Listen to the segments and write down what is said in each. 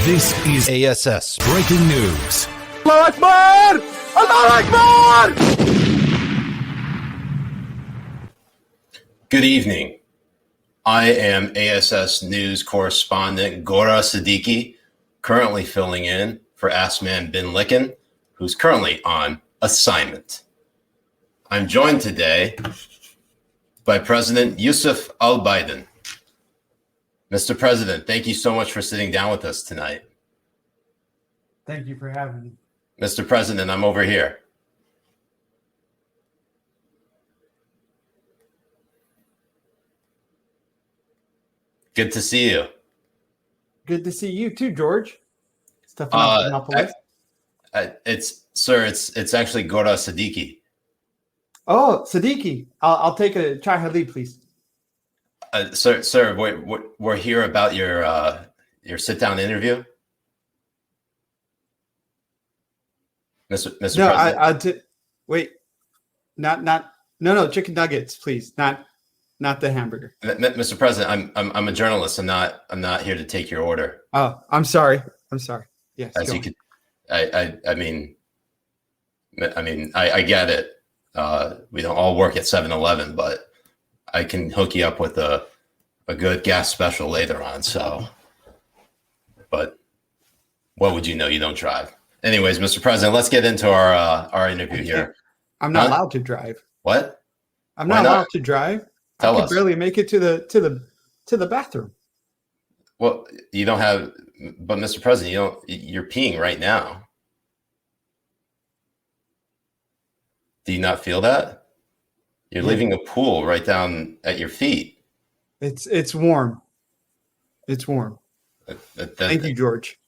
This is ASS Breaking News. Allah Akbar! Allah Akbar! Good evening. I am ASS News correspondent Gora Siddiqui, currently filling in for Assman Bin Licken, who's currently on assignment. I'm joined today by President Yusuf Al-Biden. Mr. President, thank you so much for sitting down with us tonight. Thank you for having me. Mr. President, I'm over here. Good to see you. Good to see you too, George. Stephanopoulos. It's actually Gora Siddiqui. Oh, Siddiqui. I'll take a chai halib, please. Sir, we're here about your sit-down interview. Mr. No, President. Wait. No, chicken nuggets, please. Not the hamburger. Mr. President, I'm a journalist. I'm not here to take your order. Oh, I'm sorry. Yes. As you could, I mean, I get it. We don't all work at 7-Eleven, but I can hook you up with a good gas special later on. So, but what would you know? You don't drive. Anyways, Mr. President, let's get into our interview here. I'm not allowed to drive. What? I'm not allowed to drive. Tell I us. can barely make it to the bathroom. Well, you don't have, but Mr. President, you're peeing right now. Do you not feel that? You're leaving a pool right down at your feet. It's warm. It's warm. Thank you, George.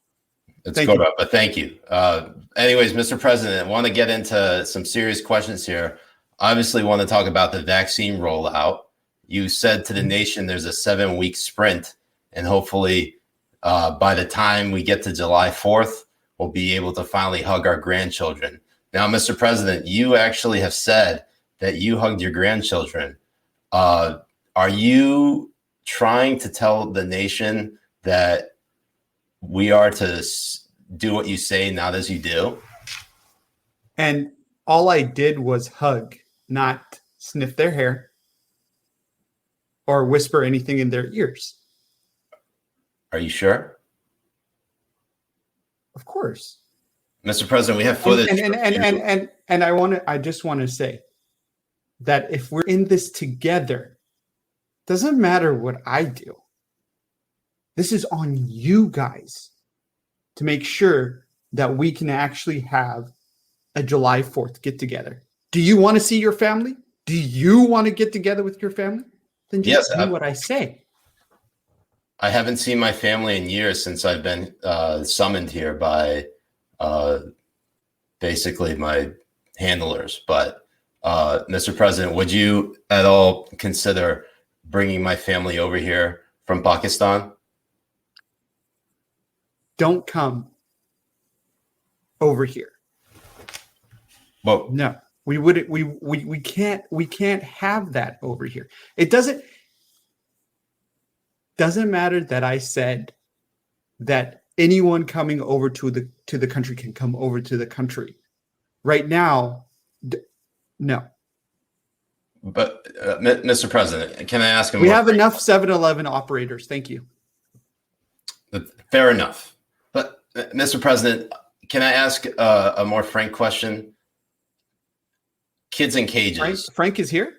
It's good, but thank you. Anyways, Mr. President, I want to get into some serious questions here. Obviously, want to talk about the vaccine rollout. You said to the nation there's a 7-week sprint, and hopefully by the time we get to July 4th, we'll be able to finally hug our grandchildren. Now, Mr. President, you actually have said that you hugged your grandchildren. Are you trying to tell the nation that we are to do what you say, not as you do? And all I did was hug, not sniff their hair or whisper anything in their ears. Are you sure? Of course. Mr. President, we have footage. And I just want to say that if we're in this together, doesn't matter what I do. This is on you guys to make sure that we can actually have a July 4th get together. Do you want to see your family? Do you want to get together with your family? Then just do what I say. I haven't seen my family in years since I've been summoned here by basically my handlers. But Mr. President, would you at all consider bringing my family over here from Pakistan? Don't come over here. Well, no, we wouldn't. We can't have that over here. It doesn't matter that I said that anyone coming over to the country can come over to the country. Right now, no. But Mr. President, can I ask him? We have enough 7-Eleven operators. Thank you. Fair enough. But Mr. President, can I ask a more frank question? Kids in cages. Frank is here?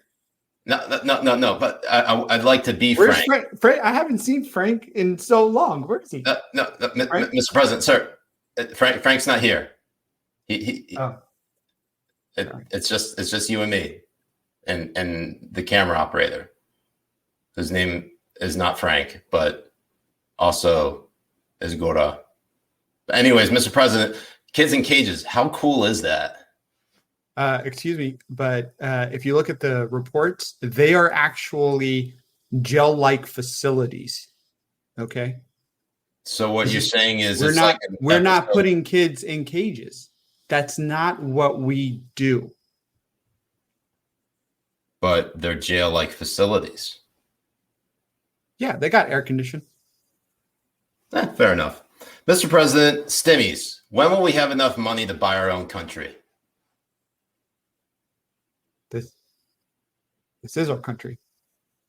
No. But I'd like to be Where's frank. Frank. I haven't seen Frank in so long. Where is he? No, Mr. President, sir. Frank's not here. It's just you and me, and the camera operator. His name is not Frank, but also is Gora. But anyways, Mr. President, kids in cages. How cool is that? Excuse me, but if you look at the reports, they are actually jail-like facilities. Okay. So what you're saying is we're not putting kids in cages. That's not what we do. But they're jail-like facilities. Yeah, they got air conditioning. Fair enough. Mr. President, Stimmies, when will we have enough money to buy our own country? This is our country.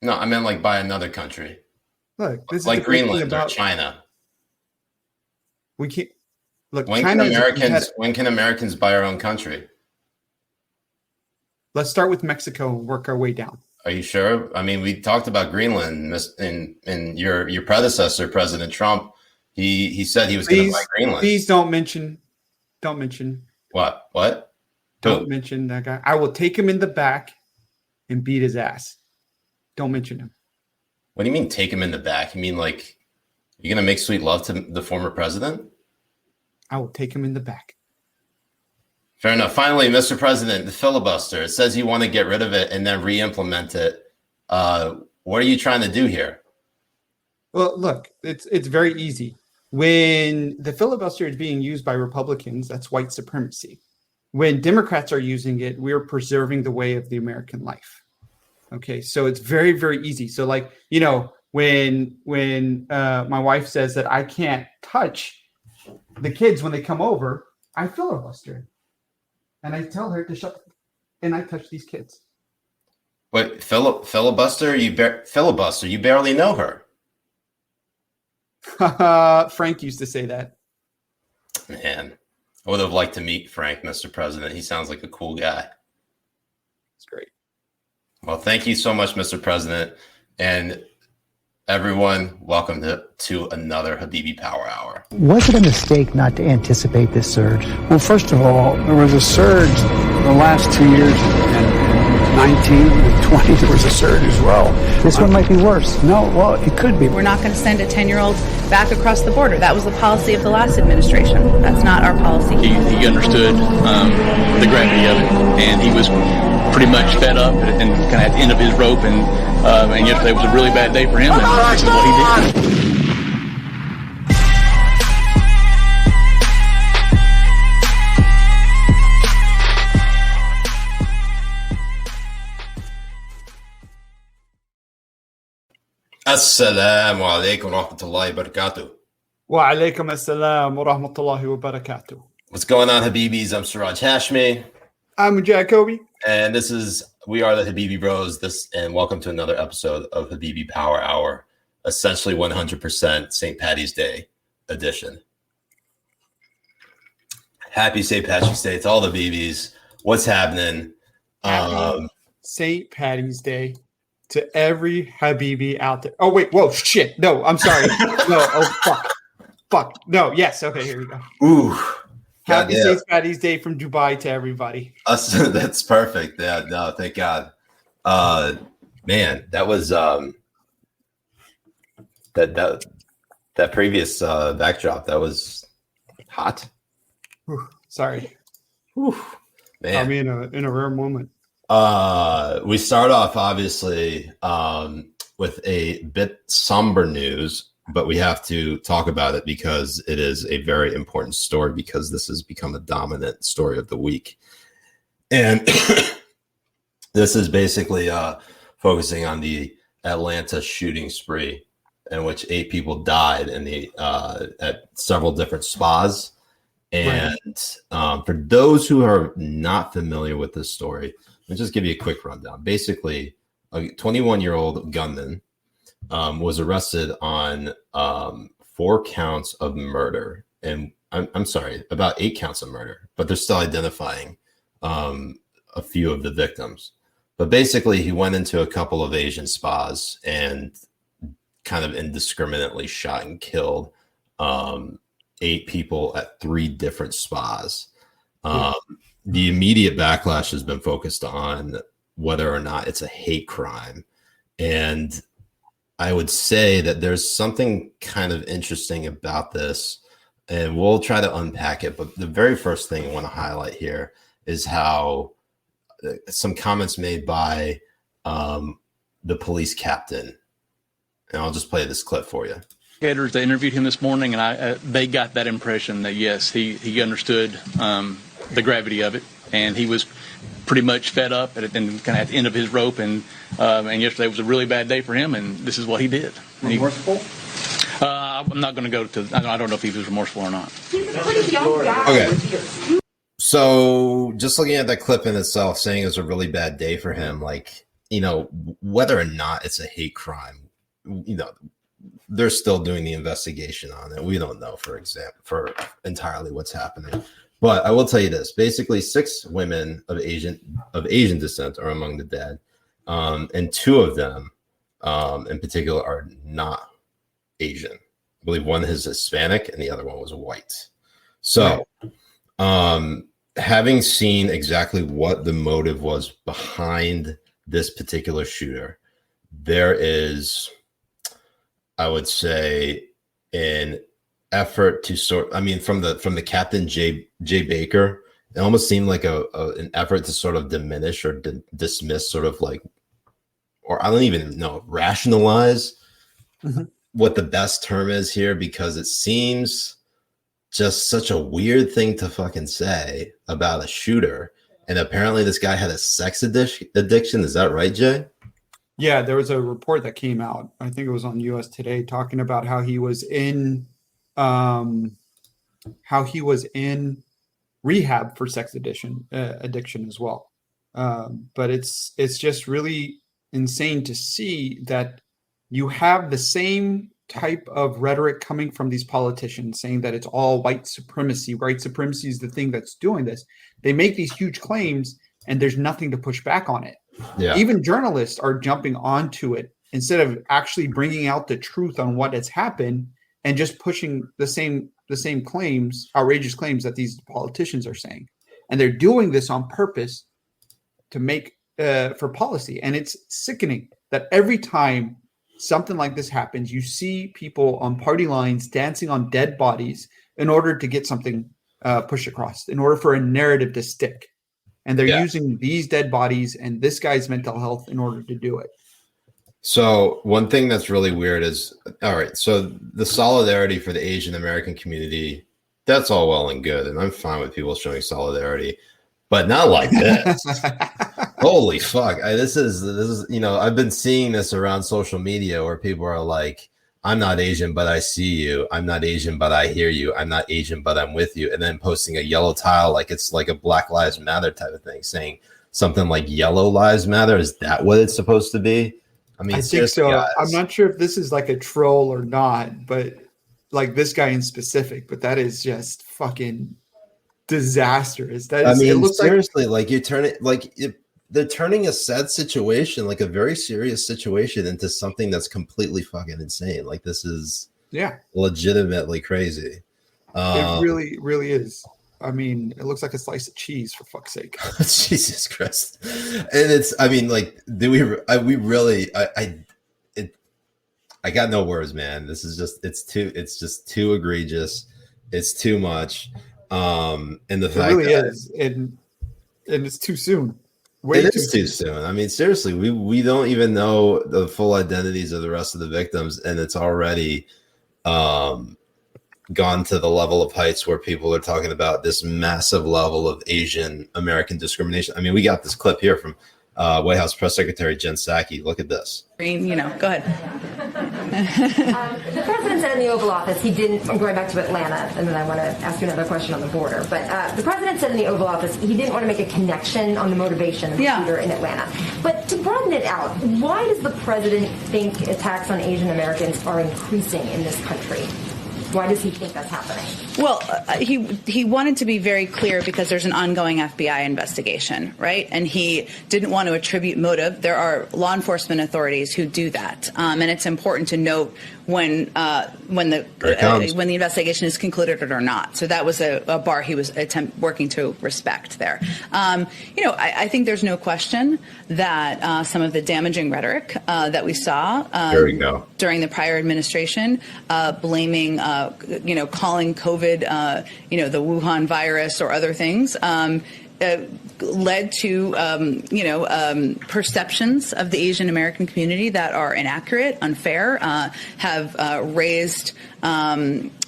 No, I meant like buy another country. Look, this like is the great thing Greenland or about China. We can't look. When can Americans buy our own country? Let's start with Mexico and work our way down. Are you sure? I mean, we talked about Greenland in your predecessor, President Trump. He said he was going to buy Greenland. Please don't mention. What? Don't mention that guy. I will take him in the back and beat his ass. Don't mention him. What do you mean take him in the back? You mean like you're going to make sweet love to the former president? I will take him in the back. Fair enough. Finally, Mr. President, the filibuster. It says you want to get rid of it and then re-implement it. What are you trying to do here? Well, look, it's very easy. When the filibuster is being used by Republicans, that's white supremacy. When Democrats are using it, we're preserving the way of the American life. Okay, so it's very, very easy. So, like, you know, when my wife says that I can't touch the kids when they come over, I filibuster, and I tell her to shut, and I touch these kids. Wait, filibuster? Filibuster? You barely know her. Frank used to say that. Man, I would have liked to meet Frank, Mr. President. He sounds like a cool guy. It's great. Well, thank you so much, Mr. President. And everyone, welcome to another Habibi Power Hour. Was it a mistake not to anticipate this surge? Well, first of all, there was a surge the last 2 years, and 19 and 20, there was a surge as well. This one might be worse. No, well, it could be. We're not going to send a 10-year-old back across the border. That was the policy of the last administration. That's not our policy. He understood the gravity of it, and he was pretty much fed up and kind of at the end of his rope, and yesterday was a really bad day for him, and this is what he did. Assalamu alaikum wa rahmatullahi wa barakatuh. Wa alaikum assalam wa rahmatullahi wa barakatuh. What's going on, Habibis? I'm Siraj Hashmi. I'm Mujahed Kobbe. And we are the Habibi Bros. And welcome to another episode of Habibi Power Hour, essentially 100% St. Paddy's Day edition. Happy St. Patrick's Day to all the BBs. What's happening? St. Paddy's Day to every Habibi out there. Oh, wait. Whoa, shit. No, I'm sorry. No, oh, fuck. No, yes. Okay, here we go. Ooh. Happy St. Paddy's Day from Dubai to everybody. That's perfect. Yeah, no, thank God. Man, that was that previous backdrop. That was hot. Whew, sorry. Whew, man. I'm in a rare moment. We start off obviously with a bit somber news, but we have to talk about it because it is a very important story, because this has become a dominant story of the week. And this is basically focusing on the Atlanta shooting spree, in which 8 people died in at several different spas. And for those who are not familiar with this story, let me just give you a quick rundown. Basically, a 21-year-old gunman was arrested on 4 counts of murder. And I'm sorry, about 8 counts of murder, but they're still identifying a few of the victims. But basically, he went into a couple of Asian spas and kind of indiscriminately shot and killed 8 people at 3 different spas. The immediate backlash has been focused on whether or not it's a hate crime. And I would say that there's something kind of interesting about this, and we'll try to unpack it. But the very first thing I want to highlight here is how some comments made by the police captain. And I'll just play this clip for you. They interviewed him this morning, and they got that impression that, yes, he understood the gravity of it, and he was pretty much fed up and kind of at the end of his rope, and yesterday was a really bad day for him, and this is what he did. Remorseful? I I'm not going to go to. I don't know if he was remorseful or not. He's a pretty young guy. Okay. So just looking at that clip in itself, saying it was a really bad day for him, like, you know, whether or not it's a hate crime, you know, they're still doing the investigation on it. We don't know, for entirely what's happening. But I will tell you this: basically, 6 women of Asian descent are among the dead, and 2 of them, in particular, are not Asian. I believe one is Hispanic, and the other one was white. So, having seen exactly what the motive was behind this particular shooter, there is, I would say, an effort to from the Captain Jay Baker, it almost seemed like an effort to sort of diminish or dismiss, sort of like, or I don't even know, rationalize what the best term is here, because it seems just such a weird thing to fucking say about a shooter. And apparently this guy had a sex addiction. Is that right, Jay? Yeah, there was a report that came out, I think it was on US Today, talking about how he was in rehab for sex addiction as well. But it's just really insane to see that you have the same type of rhetoric coming from these politicians saying that it's all white supremacy. White supremacy is the thing that's doing this. They make these huge claims and there's nothing to push back on it. Yeah. Even journalists are jumping onto it instead of actually bringing out the truth on what has happened and just pushing the same claims, outrageous claims that these politicians are saying. And they're doing this on purpose to make for policy. And it's sickening that every time something like this happens, you see people on party lines dancing on dead bodies in order to get something pushed across, in order for a narrative to stick. And they're using these dead bodies and this guy's mental health in order to do it. So one thing that's really weird is, all right, so the solidarity for the Asian American community, that's all well and good. And I'm fine with people showing solidarity, but not like this. Holy fuck. This is, you know, I've been seeing this around social media where people are like, I'm not Asian, but I see you. I'm not Asian, but I hear you. I'm not Asian, but I'm with you. And then posting a yellow tile like it's like a Black Lives Matter type of thing, saying something like yellow lives matter. Is that what it's supposed to be? I mean, I think so. Guys. I'm not sure if this is like a troll or not, but like this guy in specific, but that is just fucking disastrous. That is, I mean, it looks seriously, like you turn it like they're turning a sad situation, like a very serious situation, into something that's completely fucking insane. Like this is legitimately crazy. It really, really is. I mean, it looks like a slice of cheese, for fuck's sake. Jesus Christ. And it's, I mean, like, I got no words, man. This is just, it's just too egregious. It's too much. And the fact really is. And it's too soon. It is too soon. I mean, seriously, we don't even know the full identities of the rest of the victims. And it's already, gone to the level of heights where people are talking about this massive level of Asian American discrimination. I mean, we got this clip here from White House Press Secretary Jen Psaki. Look at this. You know, go ahead. The president said in the Oval Office he didn't, I'm going back to Atlanta, and then I want to ask you another question on the border. But the president said in the Oval Office he didn't want to make a connection on the motivation of the shooter in Atlanta. But to broaden it out, why does the president think attacks on Asian Americans are increasing in this country? Why does he think that's happening? Well, he wanted to be very clear because there's an ongoing FBI investigation, right? And he didn't want to attribute motive. There are law enforcement authorities who do that, and it's important to note when the investigation is concluded or not. So that was a bar he was working to respect there. You know, I think there's no question that some of the damaging rhetoric that we saw during the prior administration, blaming, calling COVID, the Wuhan virus or other things, led to, perceptions of the Asian American community that are inaccurate, unfair, have raised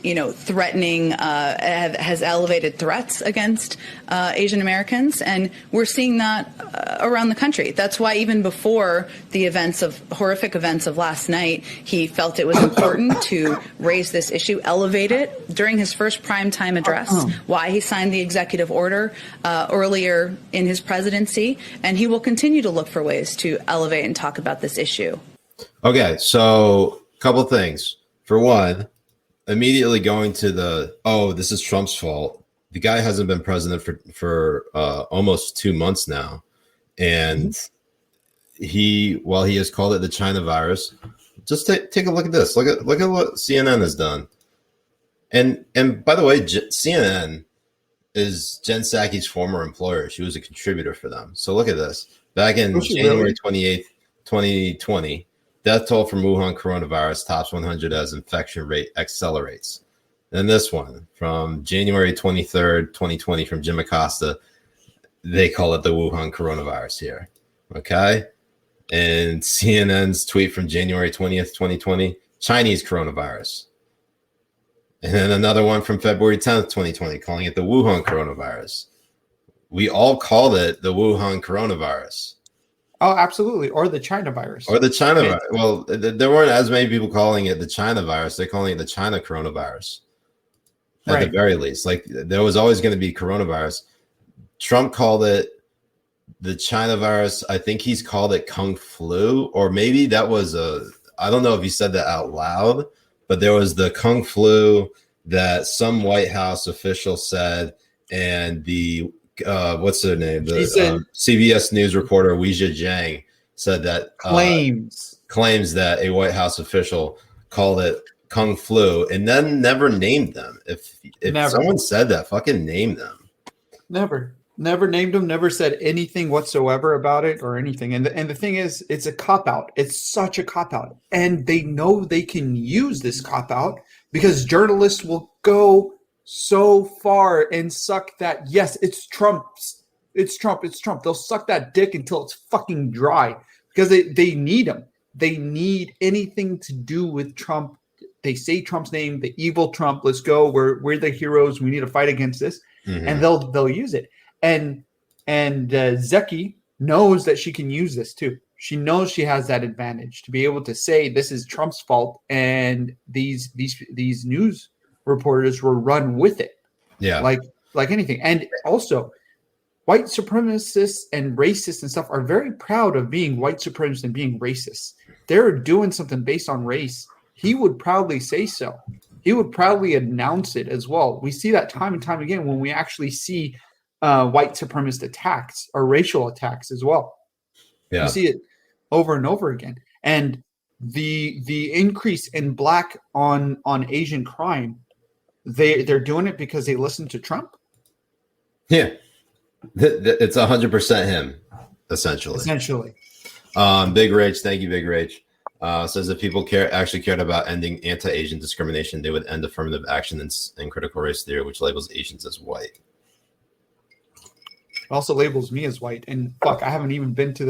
threatening, has elevated threats against Asian Americans. And we're seeing that around the country. That's why even before the horrific events of last night, he felt it was important to raise this issue, elevate it during his first primetime address, why he signed the executive order earlier in his presidency. And he will continue to look for ways to elevate and talk about this issue. Okay, so a couple things. For one, immediately going to this is Trump's fault. The guy hasn't been president for almost 2 months now, and he has called it the China virus. Just take a look at this. Look at what CNN has done. And by the way, CNN is Jen Psaki's former employer. She was a contributor for them. So look at this. Back in January 28th, 2020. Death toll from Wuhan coronavirus tops 100 as infection rate accelerates. And this one from January 23rd, 2020 from Jim Acosta, they call it the Wuhan coronavirus here. Okay. And CNN's tweet from January 20th, 2020, Chinese coronavirus. And then another one from February 10th, 2020, calling it the Wuhan coronavirus. We all called it the Wuhan coronavirus. Oh, absolutely. Or the China virus. Or the China virus. Well, there weren't as many people calling it the China virus. They're calling it the China coronavirus. At the very least. Like, there was always going to be coronavirus. Trump called it the China virus. I think he's called it Kung Flu. Or maybe that was I don't know if he said that out loud, but there was the Kung Flu that some White House official said, and the what's her name? The CBS News reporter Weijia Jiang said that claims that a White House official called it Kung Flu and then never named them. If someone said that, fucking name them. Never named them. Never said anything whatsoever about it or anything. And the thing is, it's a cop out. It's such a cop out, and they know they can use this cop out because journalists will go so far and suck that, yes, it's Trump. They'll suck that dick until it's fucking dry because they need him. They need anything to do with Trump. They say Trump's name, the evil Trump. Let's go. We're the heroes. We need to fight against this, and they'll use it. And Zeki knows that she can use this too. She knows she has that advantage to be able to say this is Trump's fault, and these news reporters will run with it. Yeah, like anything. And also, white supremacists and racists and stuff are very proud of being white supremacists and being racist. They're doing something based on race. He would proudly say so. He would proudly announce it as well. We see that time and time again when we actually see white supremacist attacks or racial attacks as well. Yeah, we see it over and over again. And the increase in black on Asian crime, they're doing it because they listen to Trump. Yeah, it's 100% him, essentially. Big Rage, thank you, Big Rage. Says if people actually cared about ending anti-Asian discrimination, they would end affirmative action and critical race theory, which labels Asians as white. It also labels me as white, and fuck, I haven't been to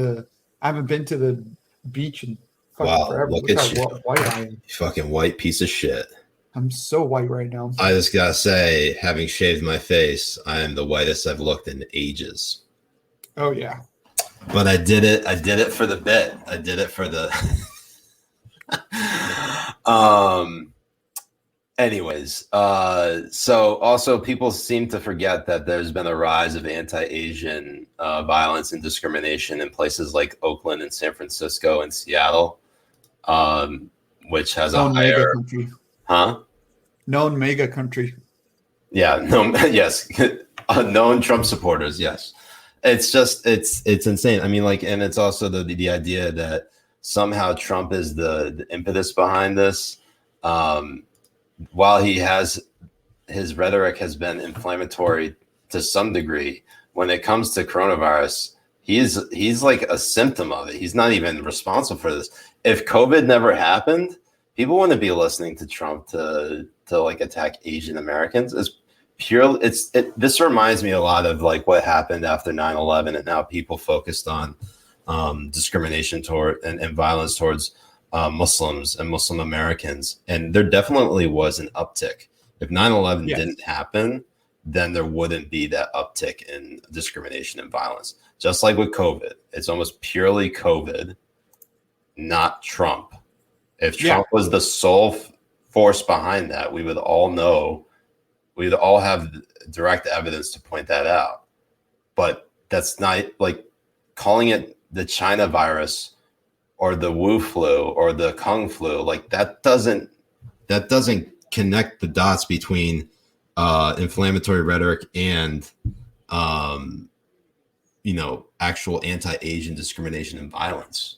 the beach in fucking forever. Look at how white I am. You fucking white piece of shit. I'm so white right now. I just gotta say, having shaved my face, I am the whitest I've looked in ages. Oh yeah. But I did it for the bit. I did it for the anyways, so also people seem to forget that there's been a rise of anti-Asian violence and discrimination in places like Oakland and San Francisco and Seattle, which has a higher country. Known mega country. Yeah, yes. Known Trump supporters, yes. It's just it's insane. I mean, like, and it's also the idea that somehow Trump is the impetus behind this. While he has his rhetoric has been inflammatory to some degree, when it comes to coronavirus, he's like a symptom of it. He's not even responsible for this. If COVID never happened, people wouldn't be listening to Trump to like attack Asian Americans. This reminds me a lot of like what happened after 9/11 and how people focused on discrimination toward and violence towards Muslims and Muslim Americans. And there definitely was an uptick If 9/11 Yes. didn't happen, then there wouldn't be that uptick in discrimination and violence. Just like with COVID, it's almost purely COVID, not Trump. If Trump was the sole force behind that, we would all know, we'd all have direct evidence to point that out. But that's not like calling it the China virus or the Wu flu or the Kung flu. Like that doesn't connect the dots between inflammatory rhetoric and actual anti-Asian discrimination and violence.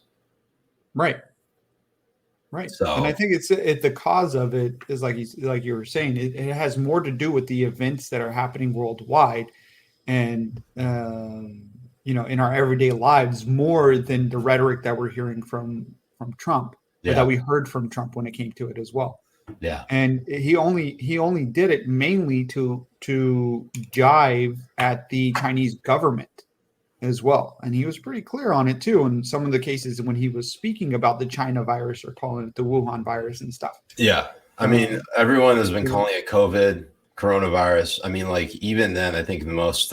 Right. So, and I think it's the cause of it is like you were saying, it has more to do with the events that are happening worldwide, and in our everyday lives more than the rhetoric that we're hearing from Trump, or that we heard from Trump when it came to it as well. Yeah, and he only did it mainly to jive at the Chinese government as well, and he was pretty clear on it too. In some of the cases when he was speaking about the China virus or calling it the Wuhan virus and stuff. Yeah, I mean, everyone has been calling it COVID, coronavirus. I mean, like even then, I think most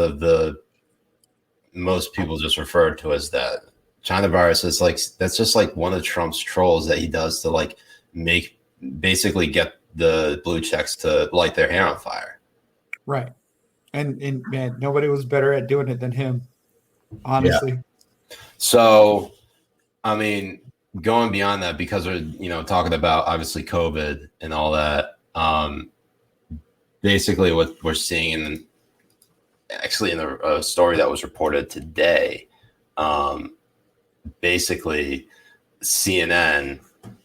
people just refer to as that China virus. Is like that's just like one of Trump's trolls that he does to like basically get the blue checks to light their hair on fire. Right, and man, nobody was better at doing it than him. Honestly. Yeah. So, I mean, going beyond that, because we're, talking about obviously COVID and all that, basically what we're seeing in a story that was reported today, basically CNN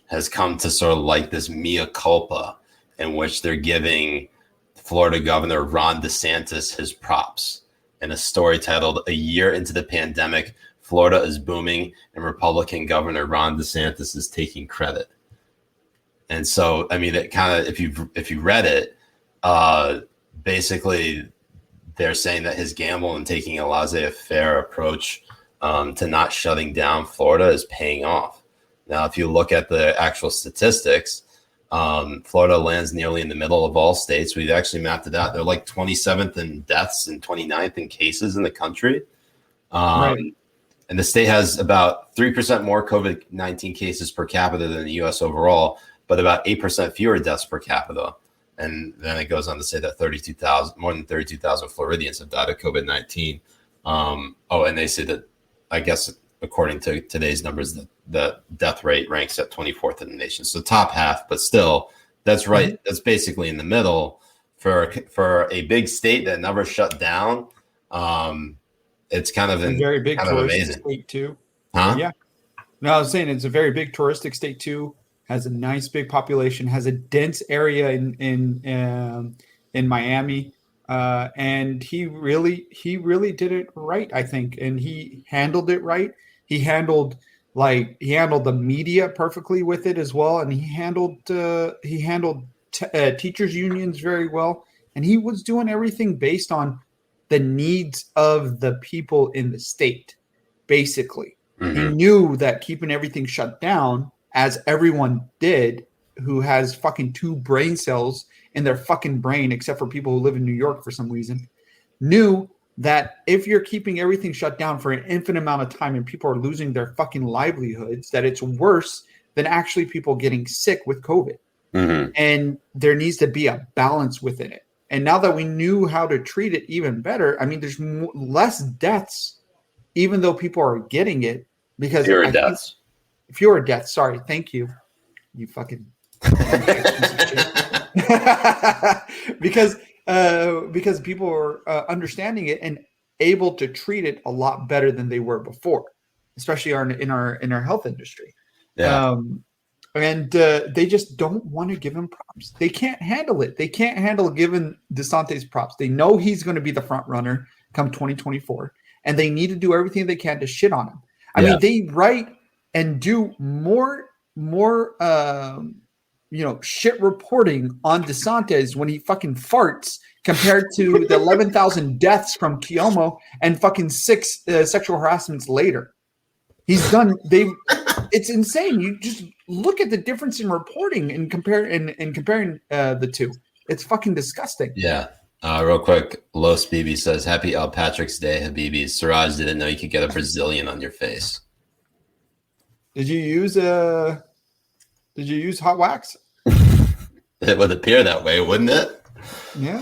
has come to sort of like this mea culpa in which they're giving Florida Governor Ron DeSantis his props. In a story titled "A Year into the Pandemic, Florida is Booming and Republican Governor Ron DeSantis is Taking Credit." And so, I mean, it kind of, if you read it, basically they're saying that his gamble and taking a laissez-faire approach to not shutting down Florida is paying off. Now, if you look at the actual statistics, Florida lands nearly in the middle of all states. We've actually mapped it out. They're like 27th in deaths and 29th in cases in the country. And the state has about 3% more COVID-19 cases per capita than the U.S. overall, but about 8% fewer deaths per capita. And then it goes on to say that more than 32,000 Floridians have died of COVID-19. And they say that, I guess, according to today's numbers, the death rate ranks at 24th in the nation. So top half, but still, that's right. Mm-hmm. That's basically in the middle for a big state that never shut down. It's kind of a very big touristic state too. Huh? Yeah. No, I was saying it's a very big touristic state too. Has a nice big population. Has a dense area in Miami. And he really did it right, I think, and he handled it right. He handled the media perfectly with it as well, and he handled teachers unions very well, and he was doing everything based on the needs of the people in the state. Basically, He knew that keeping everything shut down, as everyone did, who has fucking 2 brain cells in their fucking brain, except for people who live in New York for some reason, knew that if you're keeping everything shut down for an infinite amount of time and people are losing their fucking livelihoods, that it's worse than actually people getting sick with COVID. And there needs to be a balance within it. And now that we knew how to treat it even better, I mean, there's less deaths, even though people are getting it, because fewer deaths. Fewer deaths. Sorry. Thank you. You fucking because people are understanding it and able to treat it a lot better than they were before, especially in our health industry. Yeah. And they just don't want to give him props. They can't handle it. They can't handle giving DeSantis props. They know he's going to be the front runner come 2024, and they need to do everything they can to shit on him. I mean, they write and do more shit reporting on DeSantis when he fucking farts compared to the 11,000 deaths from Cuomo and fucking 6 sexual harassments later. He's done. It's insane. You just look at the difference in reporting and comparing the two. It's fucking disgusting. Yeah. Real quick, Los BB says, "Happy El Patrick's Day, Habibi. Siraj didn't know you could get a Brazilian on your face." Did you use hot wax? It would appear that way, wouldn't it? Yeah.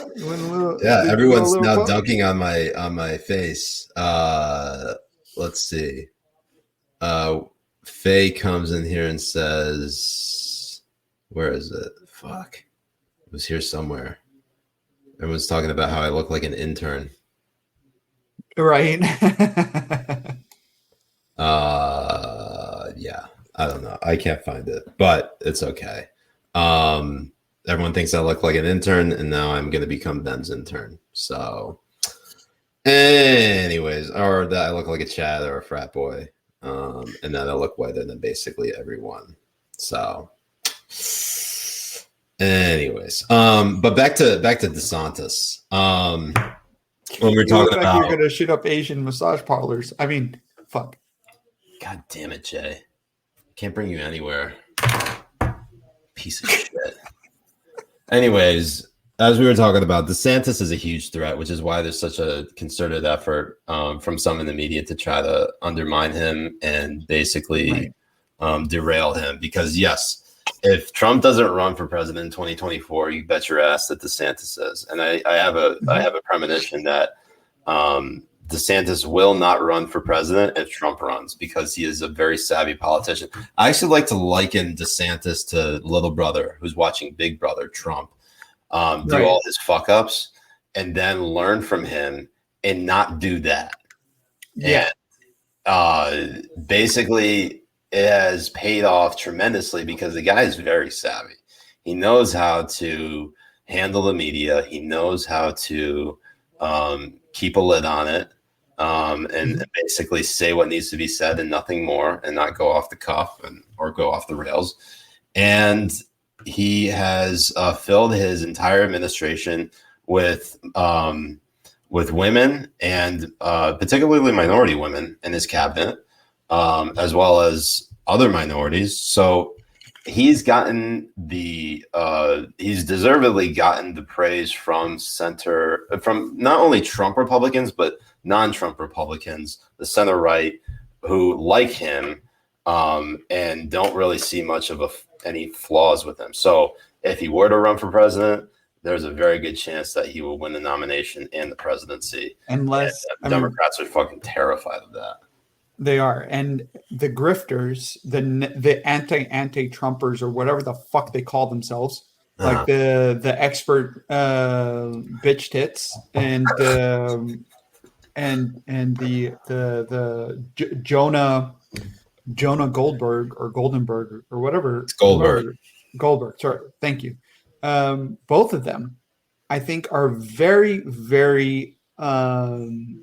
Everyone's now dunking on my face. Let's see. Faye comes in here and says, "Where is it? Fuck. It was here somewhere." Everyone's talking about how I look like an intern. Right. Yeah. I don't know. I can't find it, but it's okay. Everyone thinks I look like an intern, and now I'm going to become Ben's intern. So, anyways, or that I look like a Chad or a frat boy, and that I look whiter than basically everyone. So, anyways, but back to DeSantis. When we're talking about, you're going to shoot up Asian massage parlors. I mean, fuck. God damn it, Jay! Can't bring you anywhere. Piece of shit. Anyways, as we were talking about, DeSantis is a huge threat, which is why there's such a concerted effort from some in the media to try to undermine him and basically derail him. Because yes, if Trump doesn't run for president in 2024, you bet your ass that DeSantis is. And I have a premonition that DeSantis will not run for president if Trump runs, because he is a very savvy politician. I actually like to liken DeSantis to little brother who's watching big brother Trump do all his fuck ups and then learn from him and not do that. Yeah. And basically it has paid off tremendously because the guy is very savvy. He knows how to handle the media. He knows how to keep a lid on it, and basically say what needs to be said and nothing more, and not go off the cuff or go off the rails. And he has filled his entire administration with women, and particularly minority women in his cabinet, as well as other minorities. So he's gotten he's deservedly gotten the praise from not only Trump Republicans, but non-Trump Republicans, the center right, who like him and don't really see much of any flaws with him. So if he were to run for president, there's a very good chance that he will win the nomination and the presidency. Unless Democrats are fucking terrified of that. They are. And the grifters, the anti-Trumpers, or whatever the fuck they call themselves, like the expert bitch tits and the Jonah Goldberg or Goldenberg or whatever. It's Goldberg. Goldberg. Sorry. Thank you. Both of them, I think, are very, very grifty.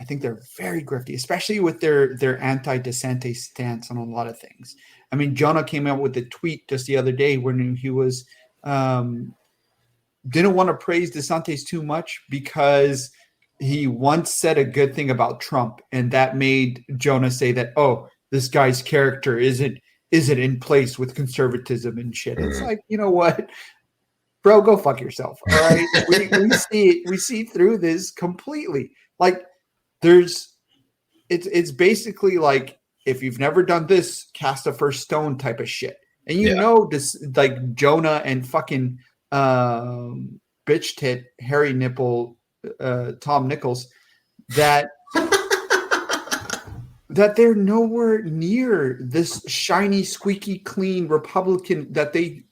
I think they're very grifty, especially with their anti-DeSantis stance on a lot of things. I mean, Jonah came out with a tweet just the other day when he was didn't want to praise DeSantis too much because he once said a good thing about Trump, and that made Jonah say that, oh, this guy's character isn't in place with conservatism and shit. It's like, you know what, bro, go fuck yourself. All right, we see through this completely. Like, it's basically like, if you've never done this, cast the first stone type of shit. And you know this, like Jonah and fucking bitch tit hairy nipple Tom Nichols, that they're nowhere near this shiny, squeaky clean Republican that they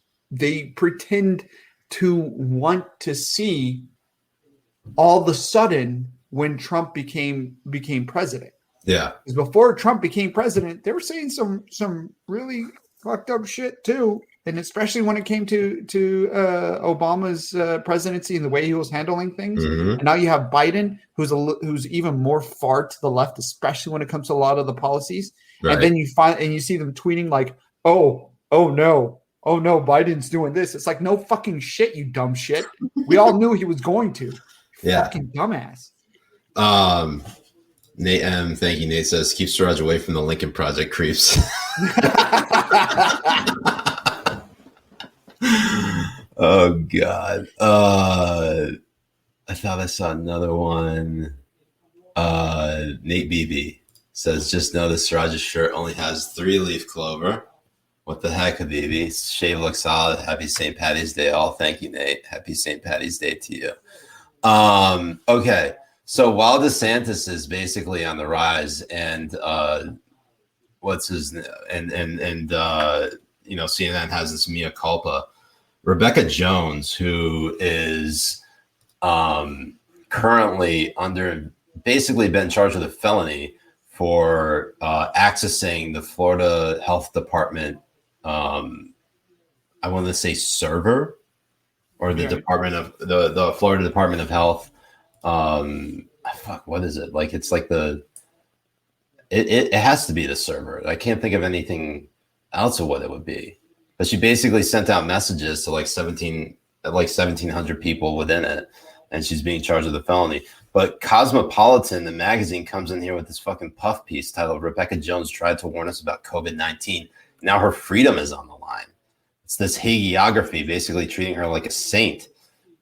pretend to want to see all of a sudden when Trump became president. Yeah. Because before Trump became president, they were saying some really fucked up shit too. And especially when it came to Obama's presidency and the way he was handling things. Mm-hmm. And now you have Biden, who's even more far to the left, especially when it comes to a lot of the policies. Right. And then you see them tweeting like, oh no, Biden's doing this. It's like, no fucking shit, you dumb shit. We all knew he was going to. Yeah. Fucking dumbass. Nate M, thank you. Nate says, keep Siraj away from the Lincoln Project creeps. Oh God. I thought I saw another one. Nate Beebe says, just noticed Siraj's shirt only has 3-leaf clover. What the heck, Habibi? Shave looks solid. Happy St. Patty's Day. All thank you, Nate. Happy St. Patty's Day to you. Okay. So while DeSantis is basically on the rise and CNN has this mea culpa, Rebecca Jones, who is currently basically been charged with a felony for accessing the Florida Health Department, I want to say server, or the Department of the Florida Department of Health. What is it? Like, it's like it has to be the server. I can't think of anything else of what it would be. But she basically sent out messages to like 1,700 people within it, and she's being charged with a felony. But Cosmopolitan, the magazine, comes in here with this fucking puff piece titled "Rebecca Jones tried to warn us about COVID-19. Now her freedom is on the line." It's this hagiography, basically treating her like a saint.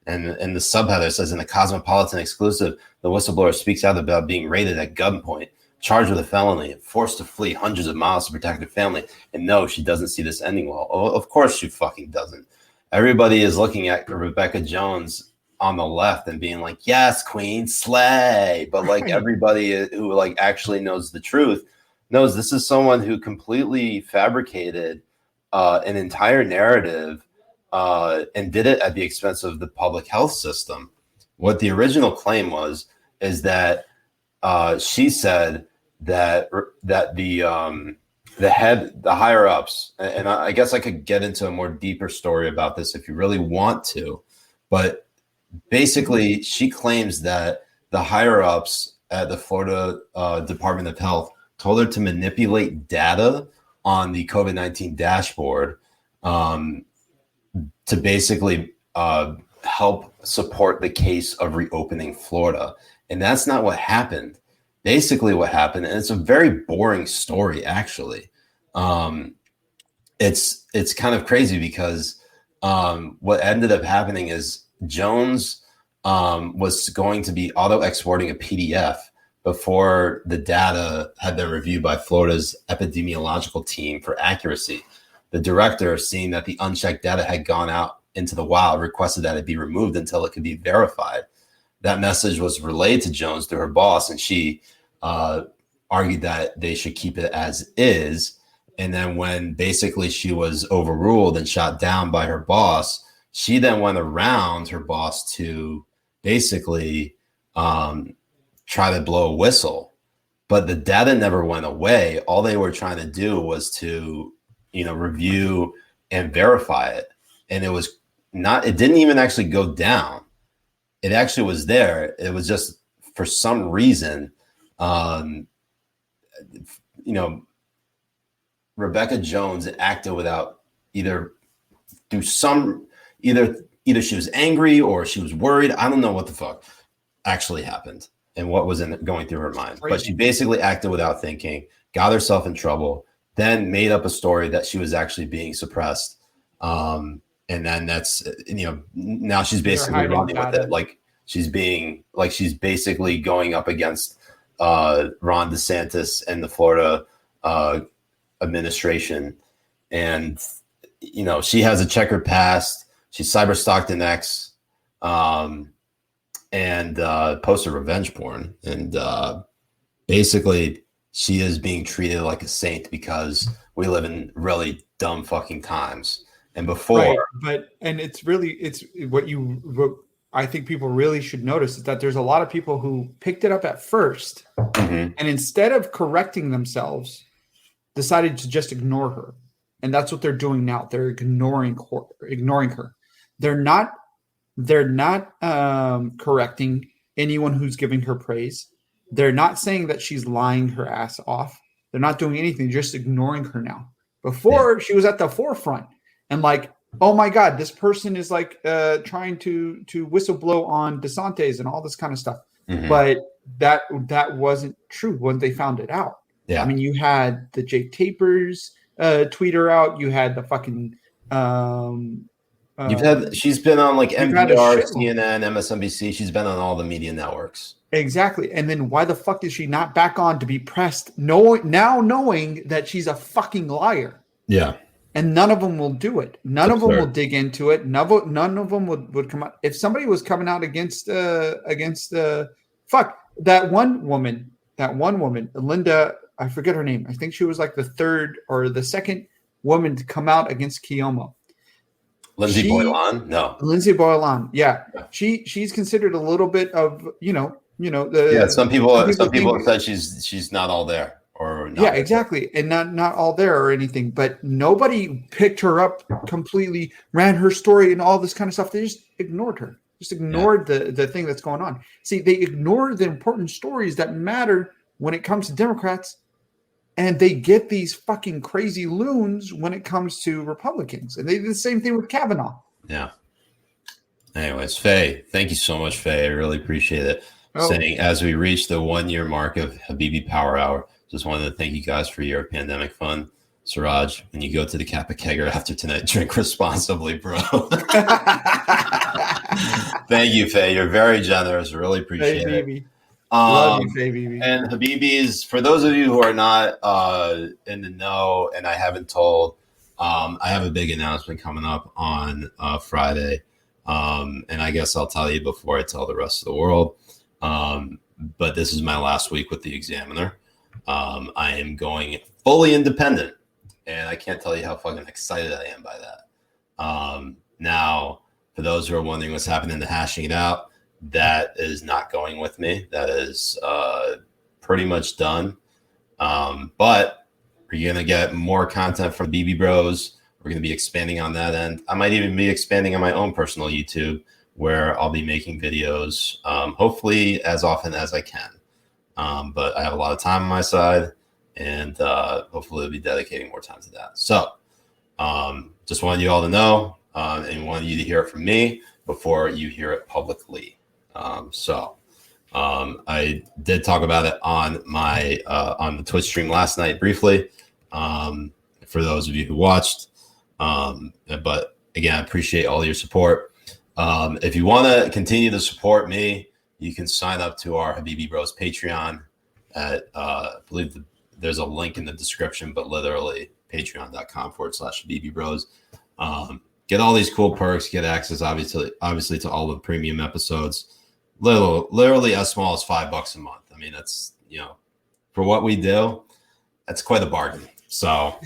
And the subheader says, in the Cosmopolitan exclusive, the whistleblower speaks out about being raided at gunpoint, charged with a felony, forced to flee hundreds of miles to protect her family. And no, she doesn't see this ending well. Oh, of course she fucking doesn't. Everybody is looking at Rebecca Jones on the left and being like, yes, queen, slay. But like everybody who like actually knows the truth knows this is someone who completely fabricated an entire narrative and did it at the expense of the public health system. What the original claim is that she said that the higher ups, and I guess I could get into a more deeper story about this if you really want to, but basically she claims that the higher ups at the Florida Department of Health told her to manipulate data on the COVID-19 dashboard to basically help support the case of reopening Florida. And that's not what happened. Basically what happened, and it's a very boring story, actually. It's kind of crazy because what ended up happening is Jones was going to be auto-exporting a PDF before the data had been reviewed by Florida's epidemiological team for accuracy. The director, seeing that the unchecked data had gone out into the wild, requested that it be removed until it could be verified. That message was relayed to Jones through her boss, and she argued that they should keep it as is. And then when basically she was overruled and shot down by her boss, she then went around her boss to basically try to blow a whistle. But the data never went away. All they were trying to do was to review and verify it. And it didn't even actually go down. It actually was there. It was just, for some reason, Rebecca Jones acted without either she was angry or she was worried. I don't know what the fuck actually happened and what was going through her mind. But she basically acted without thinking, got herself in trouble, then made up a story that she was actually being suppressed. And then that's, now she's basically running with it. Like she's basically going up against Ron DeSantis and the Florida administration. And, she has a checkered past. She's cyber-stalked an ex and posted revenge porn. And basically she is being treated like a saint because we live in really dumb fucking times. And before, it's what I think people really should notice is that there's a lot of people who picked it up at first, and instead of correcting themselves, decided to just ignore her. And that's what they're doing now. They're ignoring her. They're not correcting anyone who's giving her praise. They're not saying that she's lying her ass off. They're not doing anything, just ignoring her now. Before, she was at the forefront and like, oh my God, this person is like trying to whistleblow on DeSantis and all this kind of stuff. But that wasn't true when they found it out. Yeah. I mean, you had the Jake Tapers tweet her out. You had the fucking She's been on like you've had a NPR, shitload. CNN, MSNBC. She's been on all the media networks. Exactly. And then why the fuck is she not back on to be pressed, knowing that she's a fucking liar? Yeah. And none of them will do it. None of them will dig into it. None of them would come out. If somebody was coming out against fuck, that one woman, Linda, I forget her name. I think she was like the third or the second woman to come out against Cuomo. Lindsay Boylan? No. Lindsay Boylan. Yeah. She's considered a little bit of, some people have said she's not all there. Or not exactly. And not all there or anything, but nobody picked her up completely, ran her story and all this kind of stuff. They just ignored her. Just ignored the thing that's going on. See, they ignore the important stories that matter when it comes to Democrats, and they get these fucking crazy loons when it comes to Republicans. And they do the same thing with Kavanaugh. Yeah. Anyways, Faye, thank you so much, Faye. I really appreciate it. Saying as we reach the 1 year mark of Habibi Power Hour, just wanted to thank you guys for your pandemic fun. Siraj, when you go to the Kappa Kegger after tonight, drink responsibly, bro. Thank you, Faye. You're very generous. Really appreciate it. Love you, Faye. And Habibis, for those of you who are not in the know and I haven't told, I have a big announcement coming up on Friday. And I guess I'll tell you before I tell the rest of the world. But this is my last week with the Examiner. I am going fully independent, and I can't tell you how fucking excited I am by that. Now, for those who are wondering what's happening to Hashing It Out, that is not going with me. That is pretty much done. But you're going to get more content from Habibi Bros. We're going to be expanding on that end. I might even be expanding on my own personal YouTube, where I'll be making videos, hopefully as often as I can. But I have a lot of time on my side, and hopefully I'll be dedicating more time to that. So just wanted you all to know and wanted you to hear it from me before you hear it publicly. I did talk about it on my on the Twitch stream last night briefly for those of you who watched. But again, I appreciate all your support. If you want to continue to support me, you can sign up to our Habibi Bros Patreon at, I believe there's a link in the description, but literally patreon.com/Habibi Bros. Get all these cool perks, get access, obviously to all the premium episodes, literally as small as $5 a month. I mean, that's, for what we do, that's quite a bargain. So,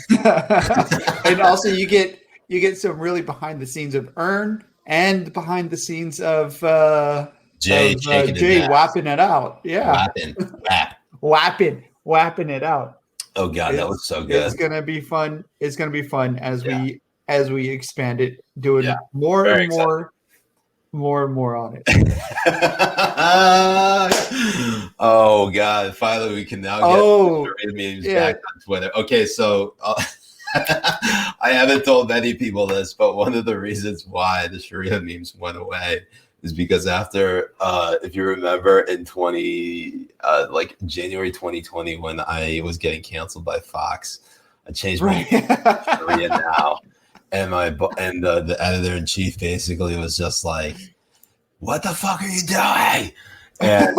and also you get some really behind the scenes of Earn and behind the scenes of Jay whapping it out. Yeah. Whapping it out. Oh God, that was so good. It's gonna be fun. It's gonna be fun as we expand it, doing more and more on it. Oh God! Finally, we can now get memes back on Twitter. Okay, so I haven't told many people this, but one of the reasons why the Sharia memes went away is because after, if you remember, in January 2020, when I was getting canceled by Fox, I changed my name to Sharia Now, and the editor in chief basically was just like, "What the fuck are you doing?" And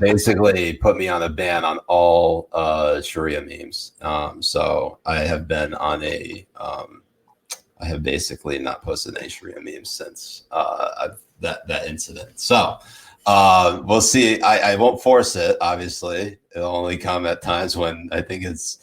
basically put me on a ban on all Sharia memes. So I have been on I have basically not posted any Sharia memes since that incident. So we'll see. I won't force it. Obviously, it'll only come at times when I think it's.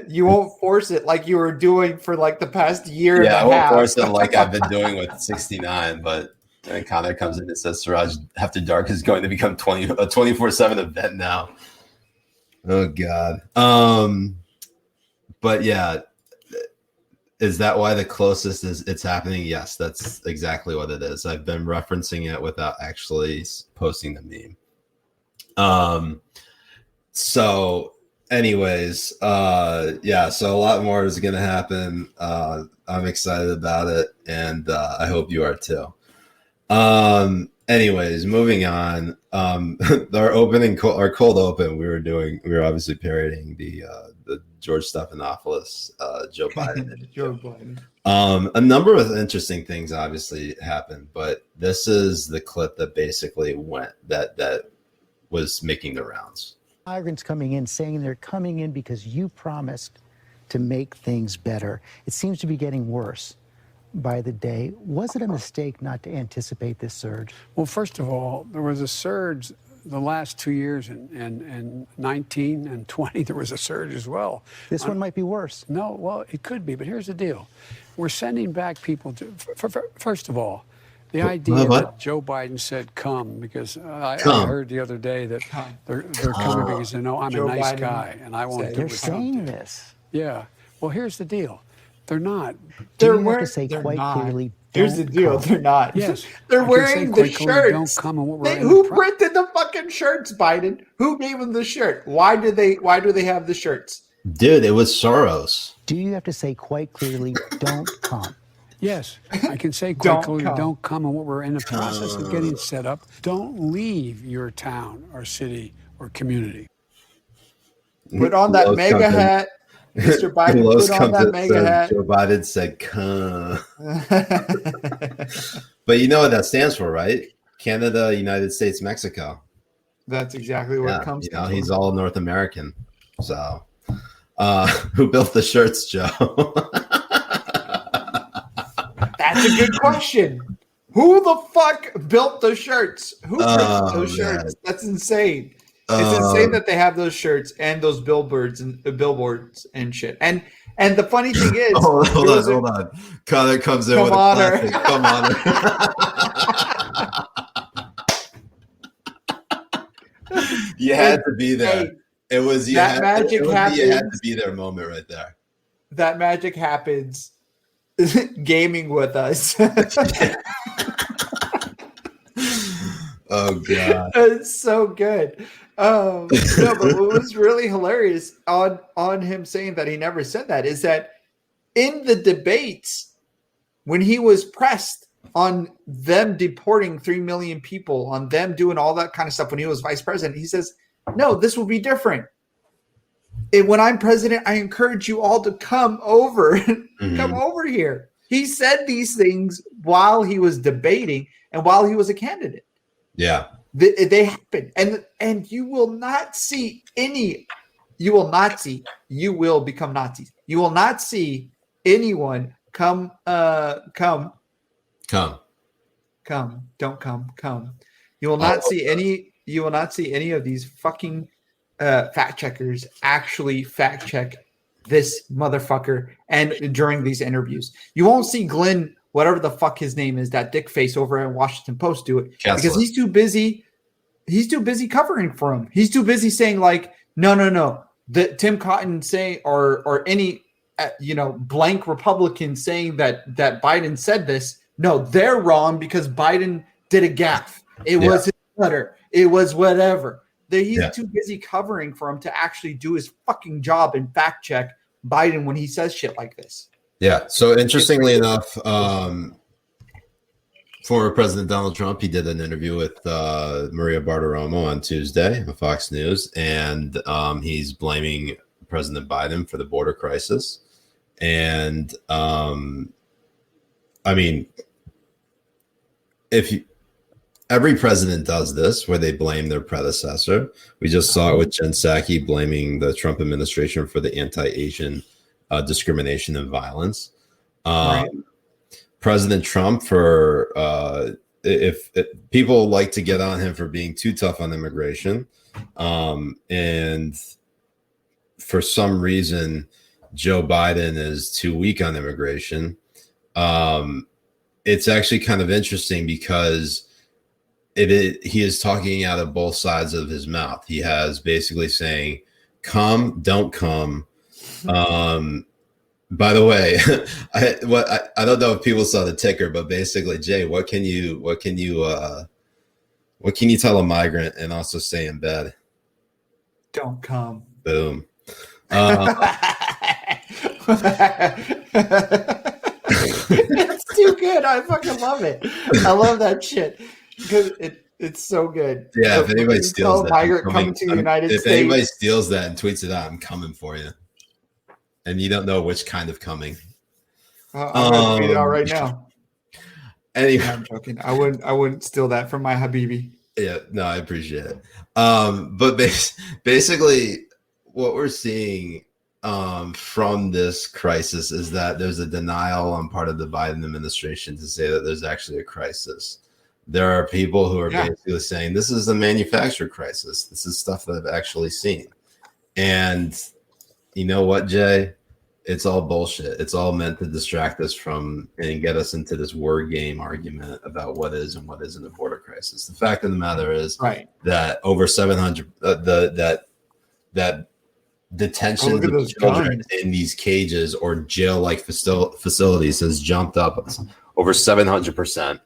You won't force it like you were doing for like the past year. Yeah, I won't force it like I've been doing with 69, but. And Connor comes in and says Siraj After Dark is going to become a 24/7 event now. Oh God. But yeah, is that why the closest is it's happening? Yes, that's exactly what it is. I've been referencing it without actually posting the meme. So anyways, so a lot more is going to happen. I'm excited about it, and I hope you are too. Anyways, moving on. Our cold open, we were obviously parodying the the George Stephanopoulos, Joe Biden interview. Joe Biden. A number of interesting things obviously happened, but this is the clip that basically that was making the rounds. Migrants coming in saying they're coming in because you promised to make things better. It seems to be getting worse by the day. Was it a mistake not to anticipate this surge? Well, first of all, there was a surge the last 2 years, and 19 and 20, there was a surge as well. This one might be worse. No, well, it could be, but here's the deal. We're sending back people to, first of all, the idea that Joe Biden said come, because I heard the other day that they're coming because they know I'm a nice guy and I want to do They're what saying Trump did. this. Yeah. Well, here's the deal. They're not. Do you have to say quite clearly, here's the deal, they're not. Yes. They're I can wearing say the quite clearly, shirts. don't come and what we're in Who the pro- printed the fucking shirts, Biden? Who gave them the shirt? Why do they have the shirts? Dude, it was Soros. do you have to say quite clearly, don't come? Yes, I can say quite clearly, come. don't come and what we're in the process of getting set up. Don't leave your town or city or community. Put on that mega hat. Mr. Biden, put on that mega hat. Joe Biden said, come. But you know what that stands for, right? Canada, United States, Mexico. That's exactly what it comes you know, from. he's all North American. So, who built the shirts, Joe? That's a good question. Who the fuck built the shirts? Who printed those shirts? That's insane. It's insane that they have those shirts and those billboards and shit. And the funny thing is, hold on. Connor comes in with a classic. Come on. You had to be there. Hey, it was that had, magic it happens. You had to be there moment right there. That magic happens gaming with us. Oh god, it's so good. No, but what was really hilarious on him saying that he never said that is that in the debates when he was pressed on them deporting 3 million people, on them doing all that kind of stuff when he was vice president, he says, no, this will be different. When I'm president, I encourage you all to come over, come over here. He said these things while he was debating and while he was a candidate. Yeah, they happen, and you will not see any. You will not see. You will become Nazis. You will not see anyone come. Don't come. You will not see any. You will not see any of these fucking fact checkers actually fact check this motherfucker. And during these interviews, you won't see Glenn, whatever the fuck his name is, that dick face over at Washington Post, do it because he's too busy. He's too busy covering for him. He's too busy saying like, no. That Tim Cotton saying or any blank Republican saying that Biden said this. No, they're wrong because Biden did a gaffe. It was his letter. It was whatever. He's too busy covering for him to actually do his fucking job and fact check Biden when he says shit like this. Yeah. So interestingly enough, former President Donald Trump, he did an interview with Maria Bartiromo on Tuesday on Fox News, and he's blaming President Biden for the border crisis. And I mean, every president does this where they blame their predecessor. We just saw it with Jen Psaki blaming the Trump administration for the anti-Asian discrimination and violence. Right. President Trump for if people like to get on him for being too tough on immigration, and for some reason Joe Biden is too weak on immigration. It's actually kind of interesting because he is talking out of both sides of his mouth. He has basically saying, come, don't come. By the way, I don't know if people saw the ticker, but basically, Jay, what can you tell a migrant and also say in bed? Don't come. Boom. It's too good. I fucking love it. I love that shit because it's so good. Yeah, if anybody steals that, migrant coming to the United States. If anybody steals that and tweets it out, I'm coming for you. and you don't know which kind of coming. I'm gonna tweet it out right now. Anyway, I'm joking. I wouldn't steal that from my Habibi. Yeah, no, I appreciate it. But basically, what we're seeing from this crisis is that there's a denial on part of the Biden administration to say that there's actually a crisis. There are people who are basically saying this is a manufactured crisis. This is stuff that I've actually seen. And you know what, Jay? It's all bullshit. It's all meant to distract us from and get us into this word game argument about what is and what isn't a border crisis. The fact of the matter is that over 700, that detention of children in these cages or jail-like facilities has jumped up over 700%.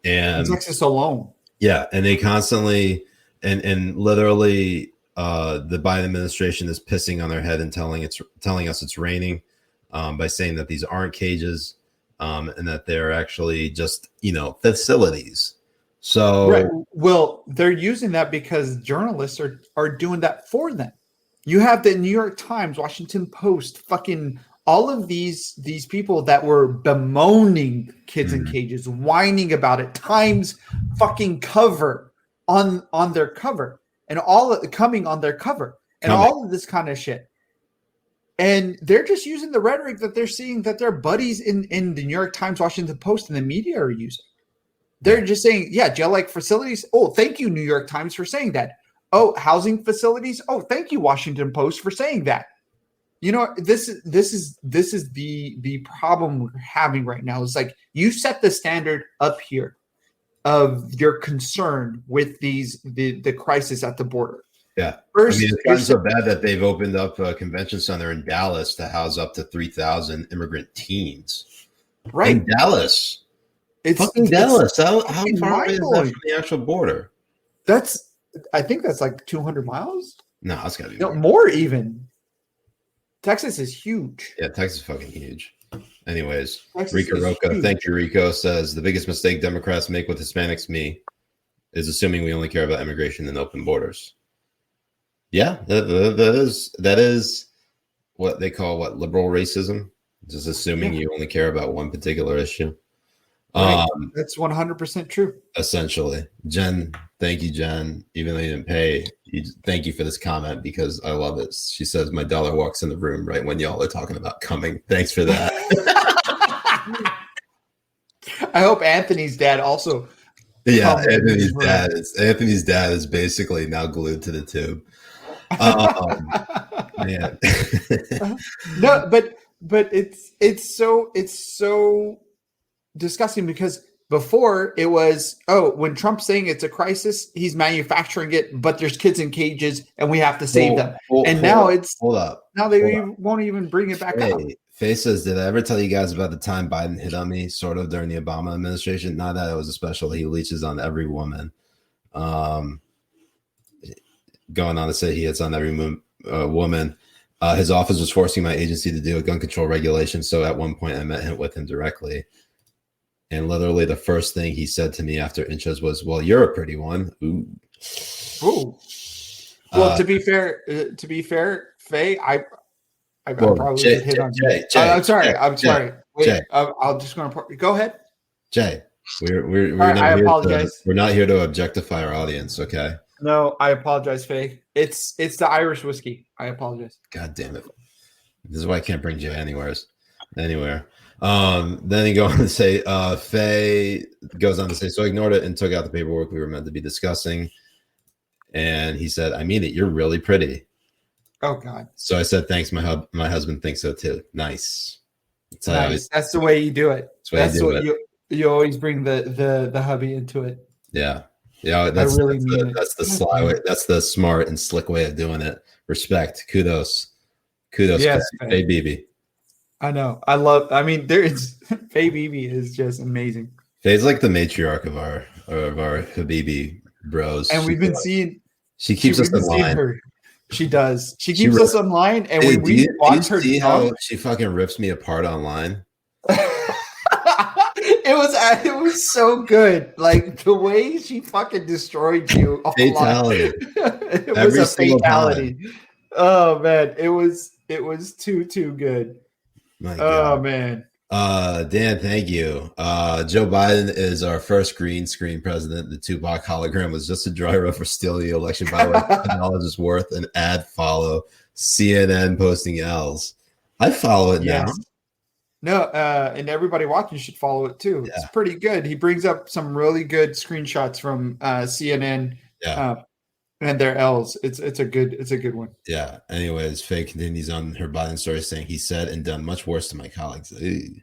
And Texas alone. Yeah, and they constantly and literally the Biden administration is pissing on their head and telling us it's raining by saying that these aren't cages and that they're actually just facilities. So well, they're using that because journalists are doing that for them. You have the New York Times, Washington Post, fucking all of these people that were bemoaning kids in cages, whining about it, Times fucking cover on their cover, and all of coming on their cover, and all of this kind of shit. And they're just using the rhetoric that they're seeing that their buddies in the New York Times, Washington Post, and the media are using. They're just saying, yeah, jail-like facilities. Oh, thank you, New York Times, for saying that. Oh, housing facilities. Oh, thank you, Washington Post, for saying that. You know, this is the problem we're having right now. It's like you set the standard up here of your concern with the crisis at the border. Yeah. First, I mean, it's gotten so bad that they've opened up a convention center in Dallas to house up to 3,000 immigrant teens. Right. In Dallas. It's fucking Dallas. How far away is that from the actual border? I think that's like 200 miles. No, it's got to be more even. Texas is huge. Yeah, Texas is fucking huge. Anyways, Rico Roca, thank you, Rico, says the biggest mistake Democrats make with Hispanics, is assuming we only care about immigration and open borders. Yeah, that is what they call liberal racism. Just assuming you only care about one particular issue. Right. That's 100% true. Essentially. Jen, thank you, Jen. Even though you didn't pay, thank you for this comment because I love it. She says, my dollar walks in the room right when y'all are talking about coming. Thanks for that. I hope Anthony's dad also. Yeah, Anthony's dad is basically now glued to the tube. Man. No, but it's so disgusting because before it was when Trump's saying it's a crisis, he's manufacturing it, but there's kids in cages and we have to save them. Now they won't even bring it back up. Faye says, did I ever tell you guys about the time Biden hit on me sort of during the Obama administration? Not that it was a special. He leeches on every woman. Going on to say he hits on every woman. His office was forcing my agency to do a gun control regulation. So at one point I met with him directly. And literally the first thing he said to me after intros was, well, you're a pretty one. Ooh. Well, to be fair, Faye, I probably did hit on you. I'm sorry. Wait, I'm just going to go ahead. Jay, we're not here to objectify our audience, okay? No, I apologize, Faye. It's the Irish whiskey. I apologize. God damn it. This is why I can't bring Jay anywhere. Then he goes on to say, Faye goes on to say, so I ignored it and took out the paperwork we were meant to be discussing. And he said, I mean it, you're really pretty. Oh God. So I said, thanks. My husband thinks so too. Nice. That's the way you do it. You always bring the hubby into it. Yeah. Yeah. That's the sly way. That's the smart and slick way of doing it. Respect. Kudos. Yes, Habibi. I know. Habibi is just amazing. Faye's like the matriarch of our Habibi Bros. And we've been seeing. She keeps us in line. She does. She keeps us online. And when we watch her, see how she fucking rips me apart online. It was so good. Like the way she fucking destroyed you. Fatality. It was a fatality. Oh man, it was It was too good. My God. Oh man. Dan, thank you. Joe Biden is our first green screen president. The Tupac hologram was just a dry rub for stealing the election. By the way, $10 is worth an ad follow. CNN posting L's. I follow it now. No, and everybody watching should follow it too. Yeah. It's pretty good. He brings up some really good screenshots from CNN and their L's. It's a good one. Yeah. Anyways, Faye continues on her Biden story saying he said and done much worse to my colleagues. Ew.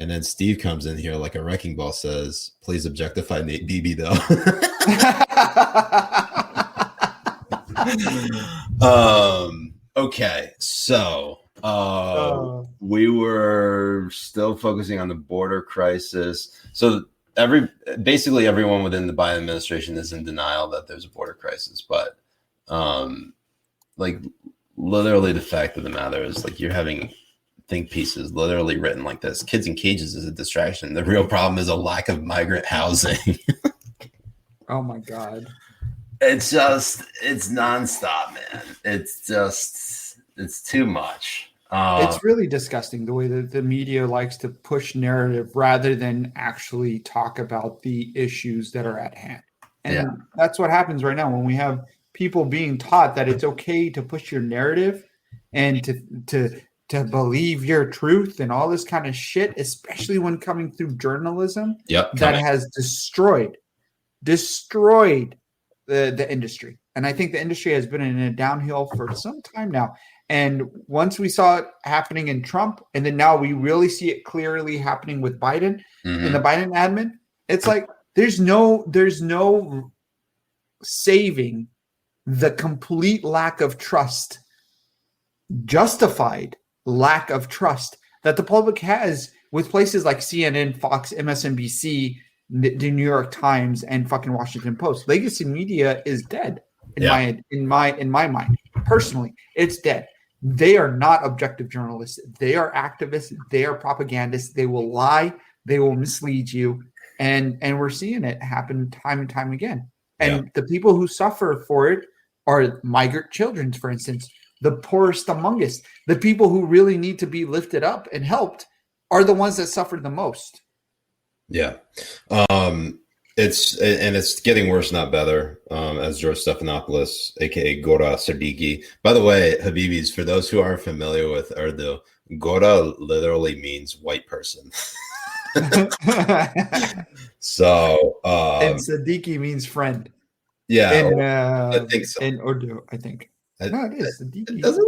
And then Steve comes in here like a wrecking ball, says, please objectify Nate Bibi though. Okay, so we were still focusing on the border crisis. So basically everyone within the Biden administration is in denial that there's a border crisis, but like literally the fact of the matter is like you're having think pieces literally written like this: kids in cages is a distraction. The real problem is a lack of migrant housing. Oh my God. It's nonstop, man. It's too much. It's really disgusting the way that the media likes to push narrative rather than actually talk about the issues that are at hand. And that's what happens right now when we have people being taught that it's okay to push your narrative and to believe your truth and all this kind of shit, especially when coming through journalism that has destroyed the industry. And I think the industry has been in a downhill for some time now. And once we saw it happening in Trump, and then now we really see it clearly happening with Biden in the Biden admin, it's like there's no saving the complete lack of trust, justified lack of trust that the public has with places like CNN, Fox, MSNBC, the New York Times, and fucking Washington Post. Legacy media is dead in my mind. Personally, it's dead. They are not objective journalists. They are activists. They are propagandists. They will lie. They will mislead you. And we're seeing it happen time and time again. And the people who suffer for it are migrant children, for instance, the poorest among us. The people who really need to be lifted up and helped are the ones that suffer the most. Yeah. It's getting worse, not better, as George Stephanopoulos, aka Gora Siddiqui. By the way, Habibis, for those who aren't familiar with Urdu, Gora literally means white person. So and Siddiqui means friend. Yeah, I think so. In Urdu, I think. No, it is. Siddiqui. Does it?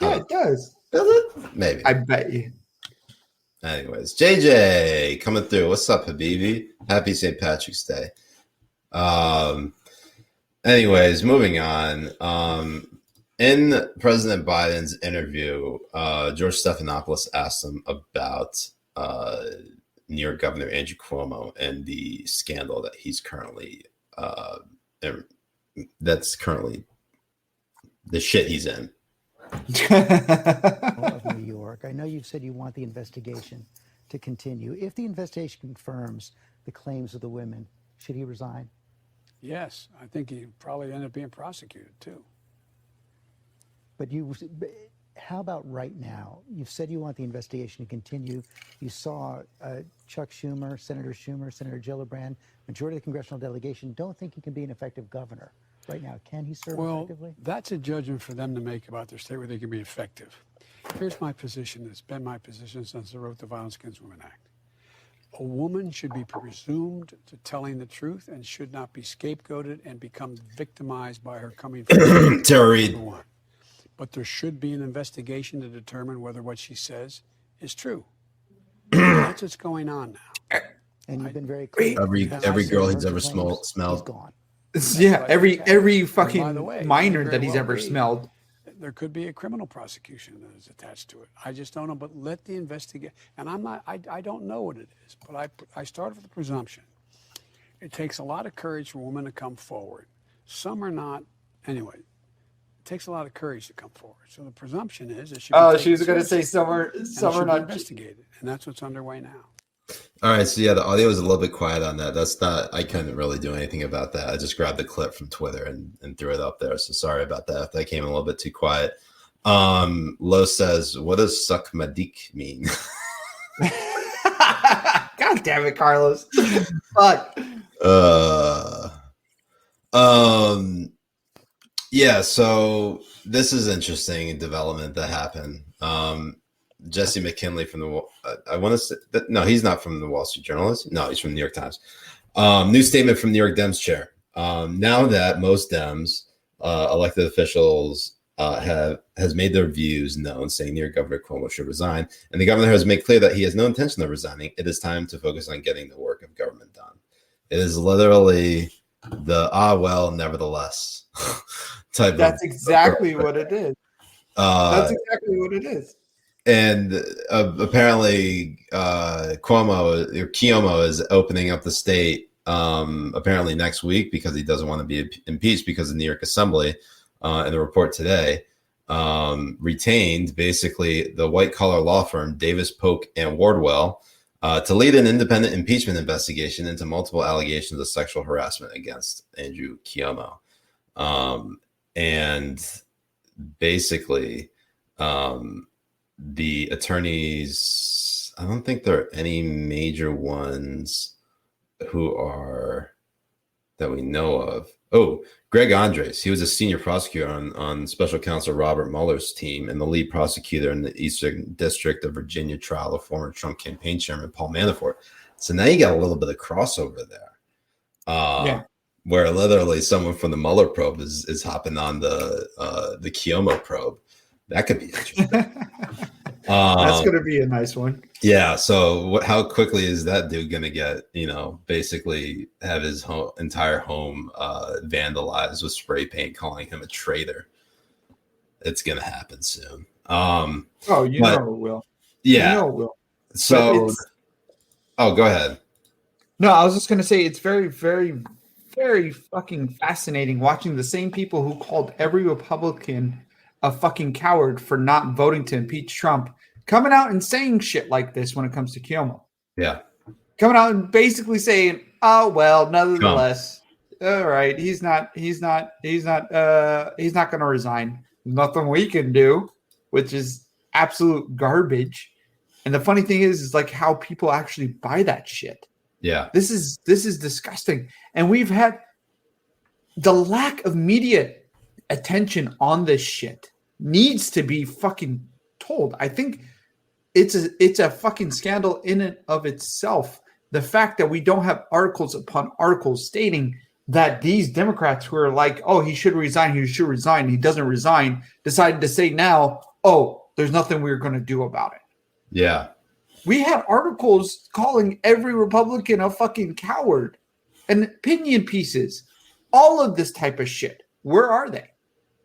It does. Does it? Maybe. I bet you. Anyways, JJ coming through. What's up, Habibi? Happy St. Patrick's Day. Anyways, moving on. In President Biden's interview, George Stephanopoulos asked him about New York Governor Andrew Cuomo and the scandal that he's currently that's currently the shit he's in. Of New York. I know you've said you want the investigation to continue. If the investigation confirms the claims of the women, should he resign? Yes, I think he probably end up being prosecuted too. But how about right now? You've said you want the investigation to continue. You saw Chuck Schumer, Senator Gillibrand, majority of the congressional delegation don't think he can be an effective governor. Right now, can he serve effectively? That's a judgment for them to make about their state where they can be effective. Here's my position. It's been my position since I wrote the Violence Against Women Act. A woman should be presumed to telling the truth and should not be scapegoated and become victimized by her coming forward. Tara Reid. But there should be an investigation to determine whether what she says is true. That's what's going on now. And you've been very clear. Every girl he's ever smelled. Gone. Yeah, every fucking minor that he's ever smelled. There could be a criminal prosecution that is attached to it. I just don't know, but let the investigate. And I don't know what it is, but I start with the presumption. It takes a lot of courage for women to come forward. Some are not, anyway. It takes a lot of courage to come forward. So the presumption is it should be she was going to say some are not investigated, and that's what's underway now. All right, so the audio is a little bit quiet on that. I couldn't really do anything about that. I just grabbed the clip from Twitter and threw it up there. So sorry about that if that came a little bit too quiet. Lo says, what does suck my dick mean? God damn it, Carlos. Fuck. Yeah, so this is interesting development that happened. Jesse McKinley from the I want to say that, no, he's not from the Wall Street Journal. No, he's from the New York Times. New statement from New York Dems chair. Now that most Dems elected officials has made their views known, saying New York Governor Cuomo should resign, and the governor has made clear that he has no intention of resigning, it is time to focus on getting the work of government done. It is literally the well, nevertheless type. That's exactly what it is. That's exactly what it is. And apparently, Cuomo is opening up the state apparently next week because he doesn't want to be impeached because the New York Assembly, in the report today, retained basically the white collar law firm Davis, Polk and Wardwell to lead an independent impeachment investigation into multiple allegations of sexual harassment against Andrew Cuomo. And basically, the attorneys, I don't think there are any major ones who are that we know of. Oh, Greg Andres. He was a senior prosecutor on special counsel Robert Mueller's team and the lead prosecutor in the Eastern District of Virginia trial of former Trump campaign chairman Paul Manafort. So now you got a little bit of crossover there. Where literally someone from the Mueller probe is hopping on the Cuomo probe. That could be interesting. That's going to be a nice one. Yeah. So how quickly is that dude going to get, basically have his entire home vandalized with spray paint, calling him a traitor? It's going to happen soon. Know it will. Yeah. You know it will. So, go ahead. No, I was just going to say it's very, very, very fucking fascinating watching the same people who called every Republican a fucking coward for not voting to impeach Trump coming out and saying shit like this when it comes to Cuomo. Yeah. Coming out and basically saying, oh, well, nevertheless, all right, he's not going to resign. Nothing we can do, which is absolute garbage. And the funny thing is like how people actually buy that shit. Yeah. This is disgusting. And we've had the lack of media attention on this shit needs to be fucking told. I think it's a fucking scandal in and of itself. The fact that we don't have articles upon articles stating that these Democrats who are like, oh, he should resign, he doesn't resign, decided to say now, oh, there's nothing we're going to do about it. Yeah. We had articles calling every Republican a fucking coward and opinion pieces, all of this type of shit. Where are they?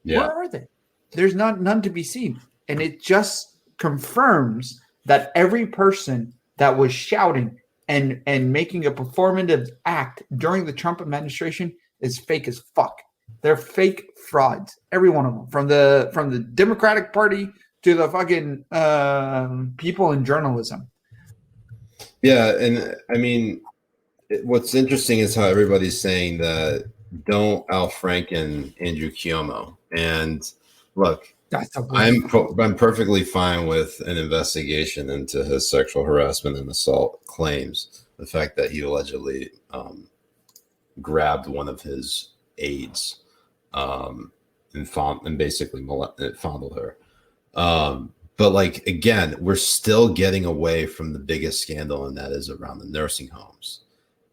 Yeah. Where are they? There's none to be seen. And it just confirms that every person that was shouting and making a performative act during the Trump administration is fake as fuck. They're fake frauds. Every one of them, from the Democratic Party to the fucking people in journalism. Yeah, and I mean, what's interesting is how everybody's saying that don't Al Franken Andrew Cuomo. And look, I'm perfectly fine with an investigation into his sexual harassment and assault claims. The fact that he allegedly grabbed one of his aides and basically fondled her. But like, again, we're still getting away from the biggest scandal, and that is around the nursing homes.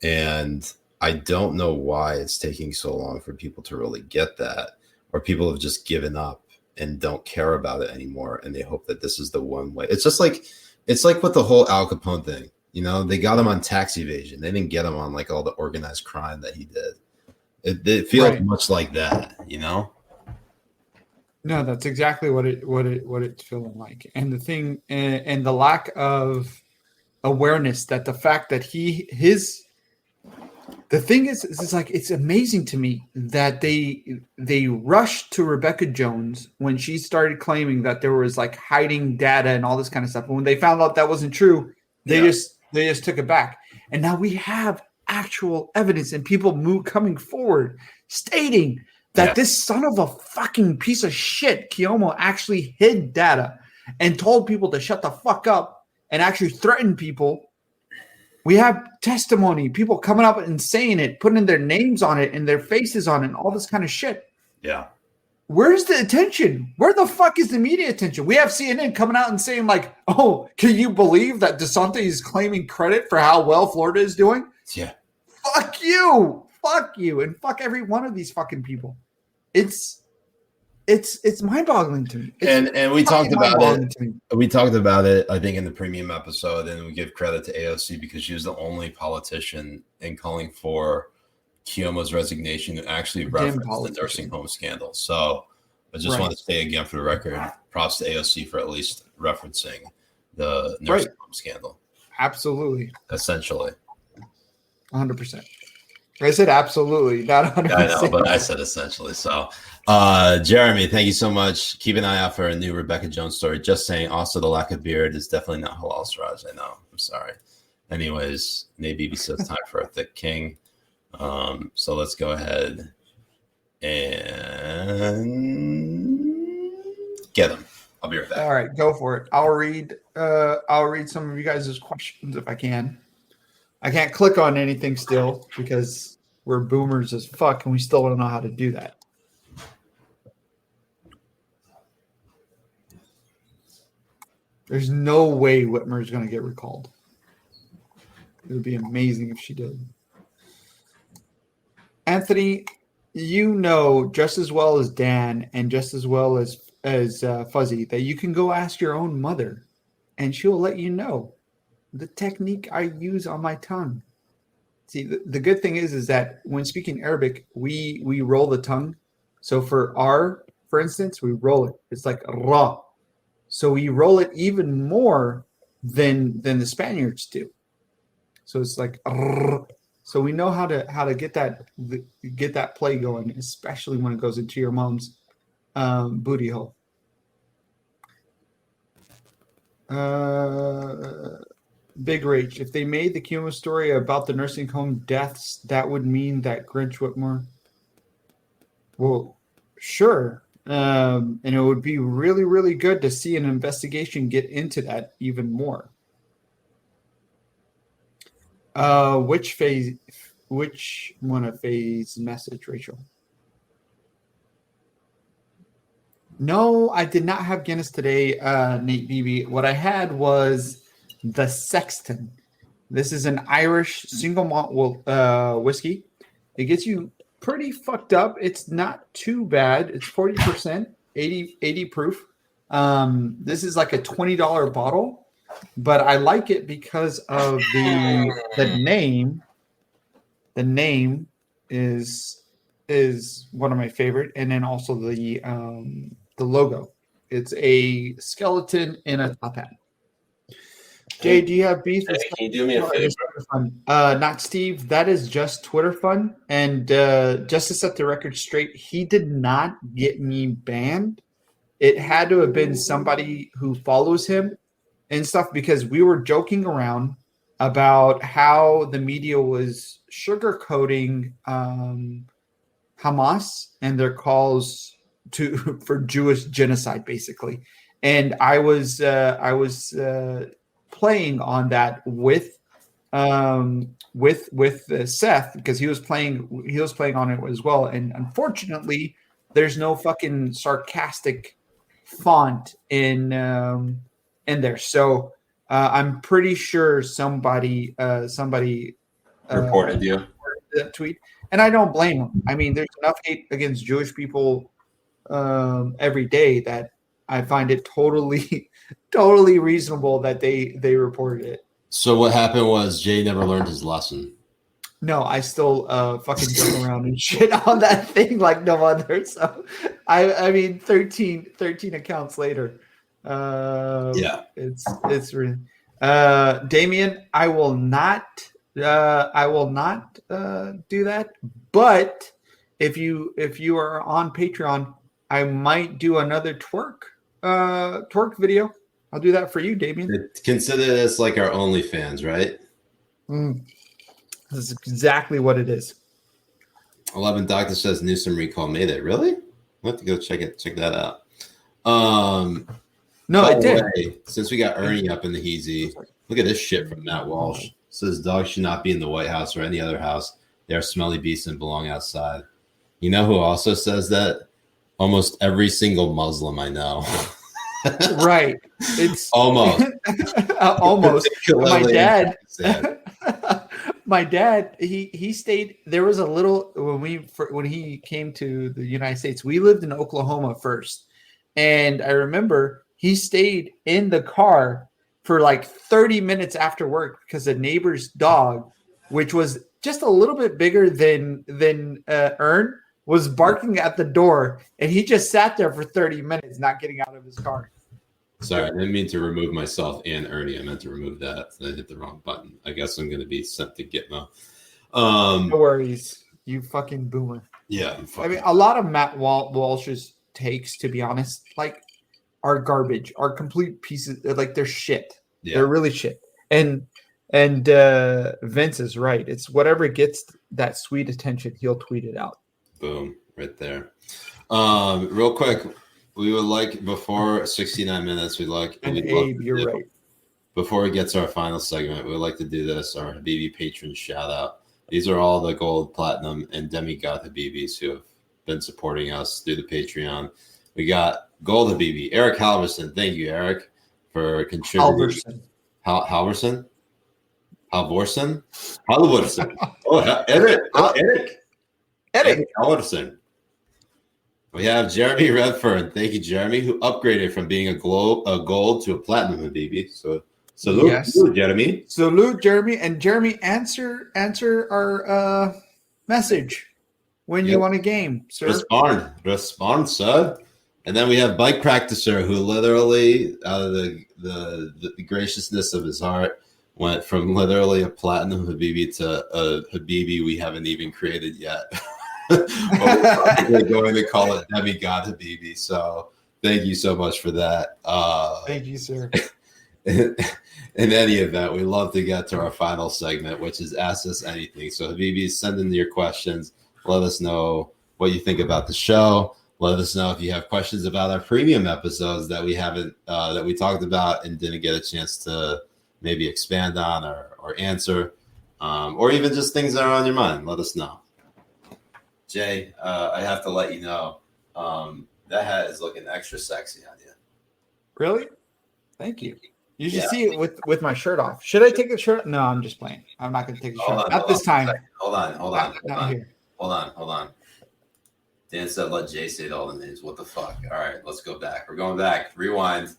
And I don't know why it's taking so long for people to really get that, or people have just given up and don't care about it anymore. And they hope that this is the one way. It's just like, it's like with the whole Al Capone thing, they got him on tax evasion. They didn't get him on like all the organized crime that he did. It feels much like that, No, that's exactly what it's feeling like. And the thing, and the lack of awareness that the fact that the thing is, it's like, it's amazing to me that they rushed to Rebecca Jones when she started claiming that there was like hiding data and all this kind of stuff. And when they found out that wasn't true, they just took it back. And now we have actual evidence and people coming forward stating that this son of a fucking piece of shit, Cuomo, actually hid data and told people to shut the fuck up and actually threatened people. We have testimony, people coming up and saying it, putting their names on it and their faces on it and all this kind of shit. Yeah. Where's the attention? Where the fuck is the media attention? We have CNN coming out and saying like, oh, can you believe that DeSantis is claiming credit for how well Florida is doing? Yeah. Fuck you. Fuck you. And fuck every one of these fucking people. It's mind-boggling to me. And we talked about it. We talked about it, I think, in the premium episode, and we give credit to AOC because she was the only politician in calling for Cuomo's resignation who actually referenced the nursing home scandal. So I just want to say again for the record, props to AOC for at least referencing the nursing home scandal. Absolutely. Essentially. 100%. I said absolutely, not 100%. I know, but I said essentially. So, Jeremy, thank you so much. Keep an eye out for a new Rebecca Jones story. Just saying, also the lack of beard is definitely not halal, Siraj. I know. I'm sorry. Anyways, maybe says time for a thick king. So let's go ahead and get him. I'll be right back. All right, go for it. I'll read some of you guys' questions if I can. I can't click on anything still because we're boomers as fuck and we still don't know how to do that. There's no way Whitmer is going to get recalled. It would be amazing if she did. Anthony, you know just as well as Dan and just as well as Fuzzy that you can go ask your own mother and she'll let you know the technique I use on my tongue. See, the good thing is that when speaking Arabic, we roll the tongue. So for R, for instance, we roll it. It's like ra. So we roll it even more than the Spaniards do. So it's like r. So we know how to get that play going, especially when it goes into your mom's booty hole. Big Rage. If they made the Cuomo story about the nursing home deaths, that would mean that Grinch Whitmore. Well, sure. And it would be really, really good to see an investigation get into that even more. Which one of Faye's message, Rachel? No, I did not have Guinness today, Nate Beebe. What I had was the Sexton. This is an Irish single malt whiskey. It gets you pretty fucked up. It's not too bad. It's 40%, 80 proof. This is like a $20 bottle, but I like it because of the name. The name is one of my favorite, and then also the logo. It's a skeleton in a top hat. Jay, do you have beef? Hey, can you do me a favor? Not Steve. That is just Twitter fun. And just to set the record straight, he did not get me banned. It had to have been somebody who follows him and stuff because we were joking around about how the media was sugarcoating Hamas and their calls for Jewish genocide, basically. And I was playing on that with Seth because he was playing on it as well. And unfortunately, there's no fucking sarcastic font in there. So I'm pretty sure somebody reported you that tweet, and I don't blame them. I mean, there's enough hate against Jewish people every day that I find it totally reasonable that they reported it. So what happened was Jay never learned his lesson. No, I still fucking joke around and shit on that thing like no other. So I mean 13 accounts later. It's really Damien, I will not do that. But if you are on Patreon, I might do another twerk video. I'll do that for you, Damien. Consider this like our OnlyFans, right? This is exactly what it is. 11 Doctor says Newsom recall made it. Really? I'll have to go check that out. No, it did. Since we got Ernie up in the heezy, look at this shit from Matt Walsh. It says dogs should not be in the White House or any other house. They are smelly beasts and belong outside. You know who also says that? Almost every single Muslim I know. Right. It's almost. Almost. My dad, he stayed. There was a little when he came to the United States. We lived in Oklahoma first, and I remember he stayed in the car for like 30 minutes after work because the neighbor's dog, which was just a little bit bigger than Ern, was barking at the door, and he just sat there for 30 minutes, not getting out of his car. Sorry, I didn't mean to remove myself and Ernie. I meant to remove that. I hit the wrong button. I guess I'm going to be sent to Gitmo. No worries, you fucking boomer. Yeah, I mean, a lot of Matt Walsh's takes, to be honest, like, are garbage, are complete pieces. Like, they're shit. Yeah. They're really shit. And Vince is right. It's whatever gets that sweet attention, he'll tweet it out. Boom, right there. Real quick, we would like, before 69 minutes, you're right. Before we get to our final segment, we would like to do this, our Habibi patron shout out. These are all the gold, platinum, and demigod Habibis who have been supporting us through the Patreon. We got gold Habibi, Eric Halverson. Thank you, Eric, for contributing. Halverson? Halvorson? Oh, Eric Halverson. We have Jeremy Redfern. Thank you, Jeremy, who upgraded from being a gold to a platinum Habibi. So salute, Jeremy. Salute, Jeremy. And Jeremy, answer our message when you want a game, sir. Respond, sir. And then we have Bike Practicer, who literally, out of the graciousness of his heart, went from literally a platinum Habibi to a Habibi we haven't even created yet. We're going to call it demigod Habibi. So thank you so much for that. Thank you, sir. In any event, we love to get to our final segment, which is Ask Us Anything. So Habibi, send in your questions. Let us know what you think about the show. Let us know if you have questions about our premium episodes that we haven't that we talked about and didn't get a chance to maybe expand on or answer, or even just things that are on your mind. Let us know. Jay, I have to let you know that hat is looking extra sexy on you. Really? Thank you. You should see it with my shirt off. Should I take the shirt? No, I'm just playing. I'm not going to take the shirt off. Not this time. Hold on. Here. Hold on. Dan said, let Jay say all the names. What the fuck? All right, let's go back. We're going back. Rewind.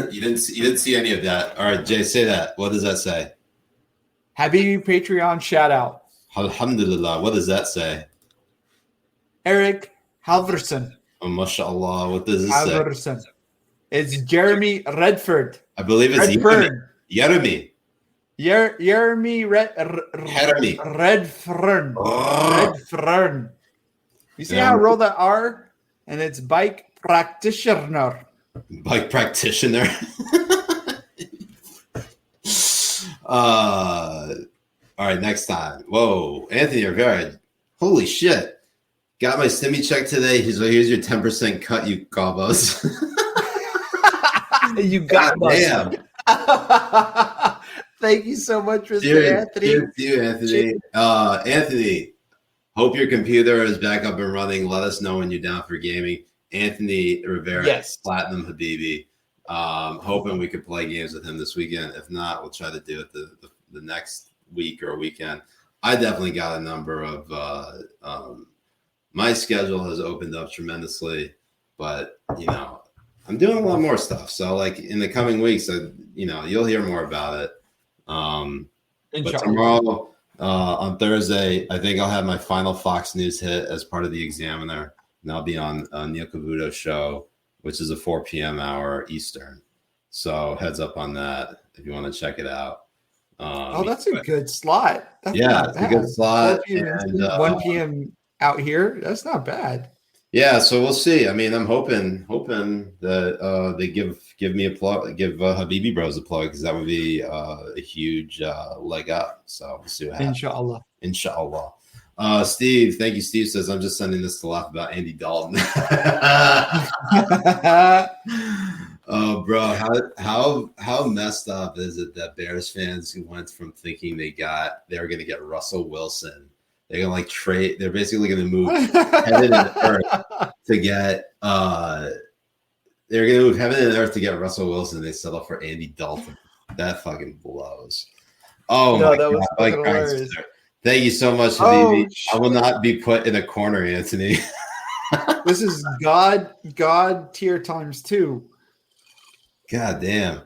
You didn't see any of that. All right, Jay, say that. What does that say? Habibi Patreon shout out. Alhamdulillah. What does that say? Eric Halverson. Oh, mashallah. What does this say? It's Jeremy Redford. I believe it's Jeremy. Jeremy Redfern. Redfern. You see how I roll that R? And it's Bike Practitioner. Bike Practitioner. All right, next time. Whoa, Anthony Rivera. Holy shit. Got my stimmy check today. Here's your 10% cut, you gobos. You got damn. Thank you so much, Mr. Anthony. Cheers to you, Anthony. Anthony, hope your computer is back up and running. Let us know when you're down for gaming. Anthony Rivera, yes. Platinum Habibi. Hoping we could play games with him this weekend. If not, we'll try to do it the next week or weekend. I definitely got a number of my schedule has opened up tremendously, but I'm doing a lot more stuff. So like in the coming weeks, you'll hear more about it. But tomorrow, on Thursday, I think I'll have my final Fox News hit as part of the Examiner, and I'll be on Neil Cavuto's show, which is a 4 p.m. hour Eastern. So heads up on that if you want to check it out. That's a good slot. That's it's a good slot. 4 p.m. and 1 p.m. out here. That's not bad. Yeah, so we'll see. I mean, I'm hoping that they give me a plug, give Habibi Bros a plug, because that would be a huge leg up. So we'll see what happens. Inshallah. Steve, thank you. Steve says, I'm just sending this to laugh about Andy Dalton. Oh, bro, how messed up is it that Bears fans who went from thinking they were going to get Russell Wilson, they're going to like trade, they're basically going to move heaven and earth to get, they're going to move heaven and earth to get Russell Wilson. They settle for Andy Dalton. That fucking blows. Oh, no, my God. Was like, thank you so much, Habibi. I will not be put in a corner, Anthony. This is God tier times 2. God damn.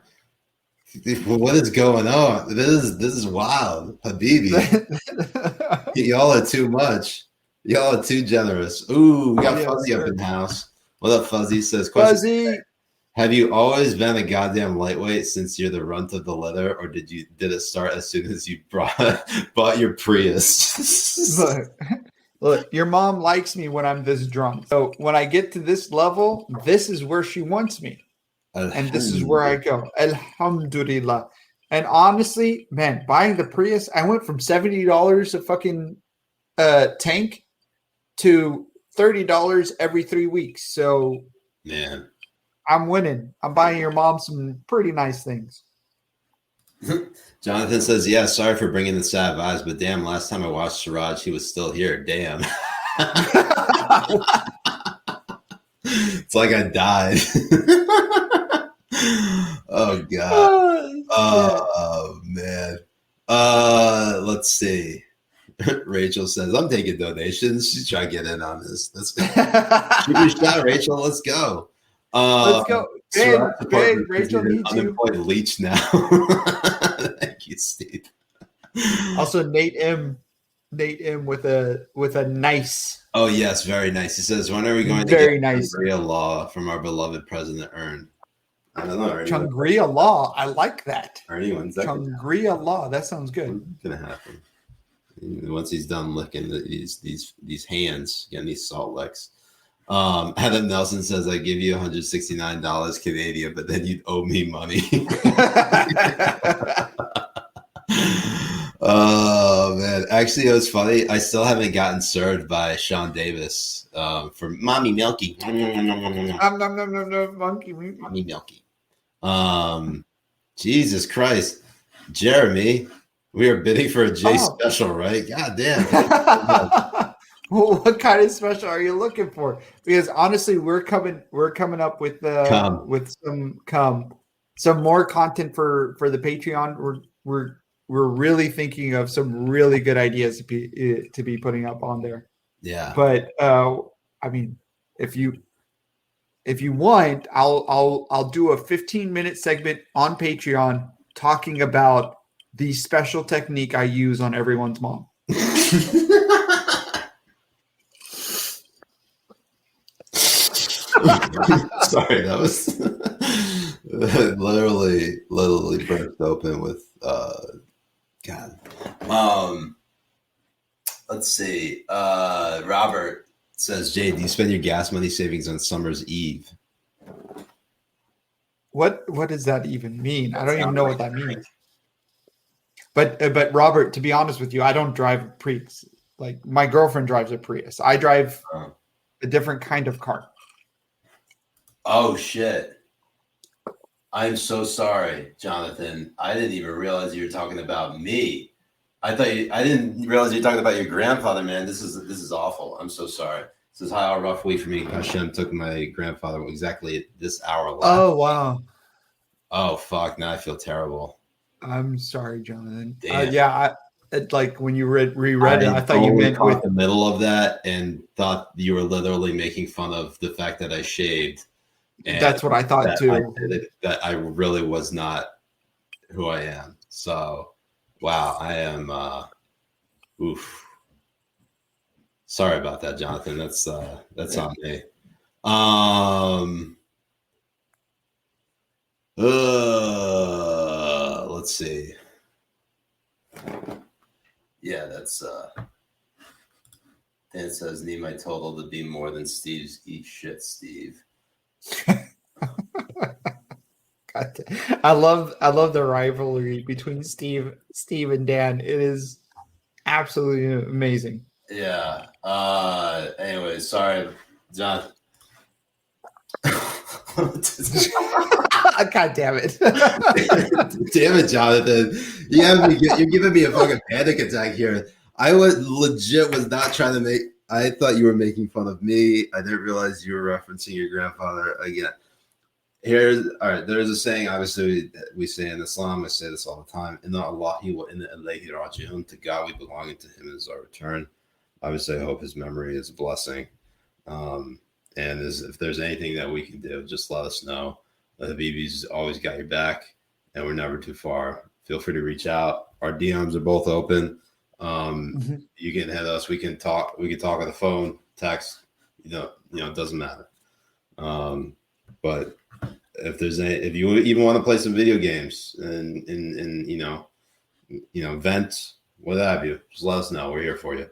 What is going on? This is wild. Habibi. Y'all are too much. Y'all are too generous. Ooh, we got Fuzzy up in the house. What up, Fuzzy? Says, Fuzzy. Have you always been a goddamn lightweight since you're the runt of the litter, or did it start as soon as you bought your Prius? Look, your mom likes me when I'm this drunk. So when I get to this level, this is where she wants me. And this is where I go. Alhamdulillah. And honestly, man, buying the Prius, I went from $70 a fucking tank to $30 every 3 weeks. So, man, I'm winning. I'm buying your mom some pretty nice things. Jonathan says, yeah, sorry for bringing the sad vibes, but damn, last time I watched Siraj, he was still here. Damn. It's like I died. Oh, God. Oh, man. Let's see. Rachel says, I'm taking donations. She's trying to get in on this. Let's go. Shoot your shot, Rachel. Let's go. Let's go. Big Rachel needs you. Unemployed leech now. Thank you, Steve. Also, Nate M with a nice. Oh yes, very nice. He says, "When are we going to get Shangri-La law from our beloved President Ern?" I don't know. Shangri-La law. I like that. Shangri-La law. That sounds good. What's gonna happen once he's done licking these hands, getting these salt licks? Adam Nelson says, I give you $169 Canadian, but then you'd owe me money. Oh, man. Actually, it was funny. I still haven't gotten served by Sean Davis for Mommy Milky. Mommy Milky. Jesus Christ. Jeremy, we are bidding for a Jay special, right? God damn. Well, what kind of special are you looking for? Because honestly, we're coming up with some more content for the Patreon. We're really thinking of some really good ideas to be putting up on there. Yeah. But I mean, if you want, I'll do a 15-minute segment on Patreon talking about the special technique I use on everyone's mom. Sorry, that was literally burst open with God. Let's see. Robert says, Jay, do you spend your gas money savings on summer's eve? What does that even mean? I don't even know what that means. But Robert, to be honest with you, I don't drive a Prius. Like my girlfriend drives a Prius. I drive a different kind of car. Oh shit. I'm so sorry, Jonathan. I didn't even realize you were talking about me. I didn't realize you were talking about your grandfather, man. This is awful. I'm so sorry. This is how rough week for me. Hashem took my grandfather exactly at this hour left. Oh wow. Oh fuck. Now I feel terrible. I'm sorry, Jonathan. Damn. Like when you reread it, I thought you meant with the middle of that and thought you were literally making fun of the fact that I shaved. And that's what I thought too. That I really was not who I am. So, wow, I am. Oof. Sorry about that, Jonathan. That's on me. Let's see. Yeah, that's. Dan says, need my total to be more than Steve's. Eat shit, Steve. I love the rivalry between Steve and Dan. It is absolutely amazing. Yeah. Anyway, sorry, John. God damn it. Damn it, Jonathan. You're giving me a fucking panic attack here. I was not trying to make. I thought you were making fun of me. I didn't realize you were referencing your grandfather again. There's a saying, obviously, we say in Islam, I say this all the time, Inna Allahi wa inna ilayhi raji'un. To God we belong, and to him is our return. Obviously, I hope his memory is a blessing. And if there's anything that we can do, just let us know. The Habibi's always got your back, and we're never too far. Feel free to reach out. Our DMs are both open. You can hit us. We can talk. We can talk on the phone, text. It doesn't matter. But if you even want to play some video games and vent, what have you, just let us know. We're here for you.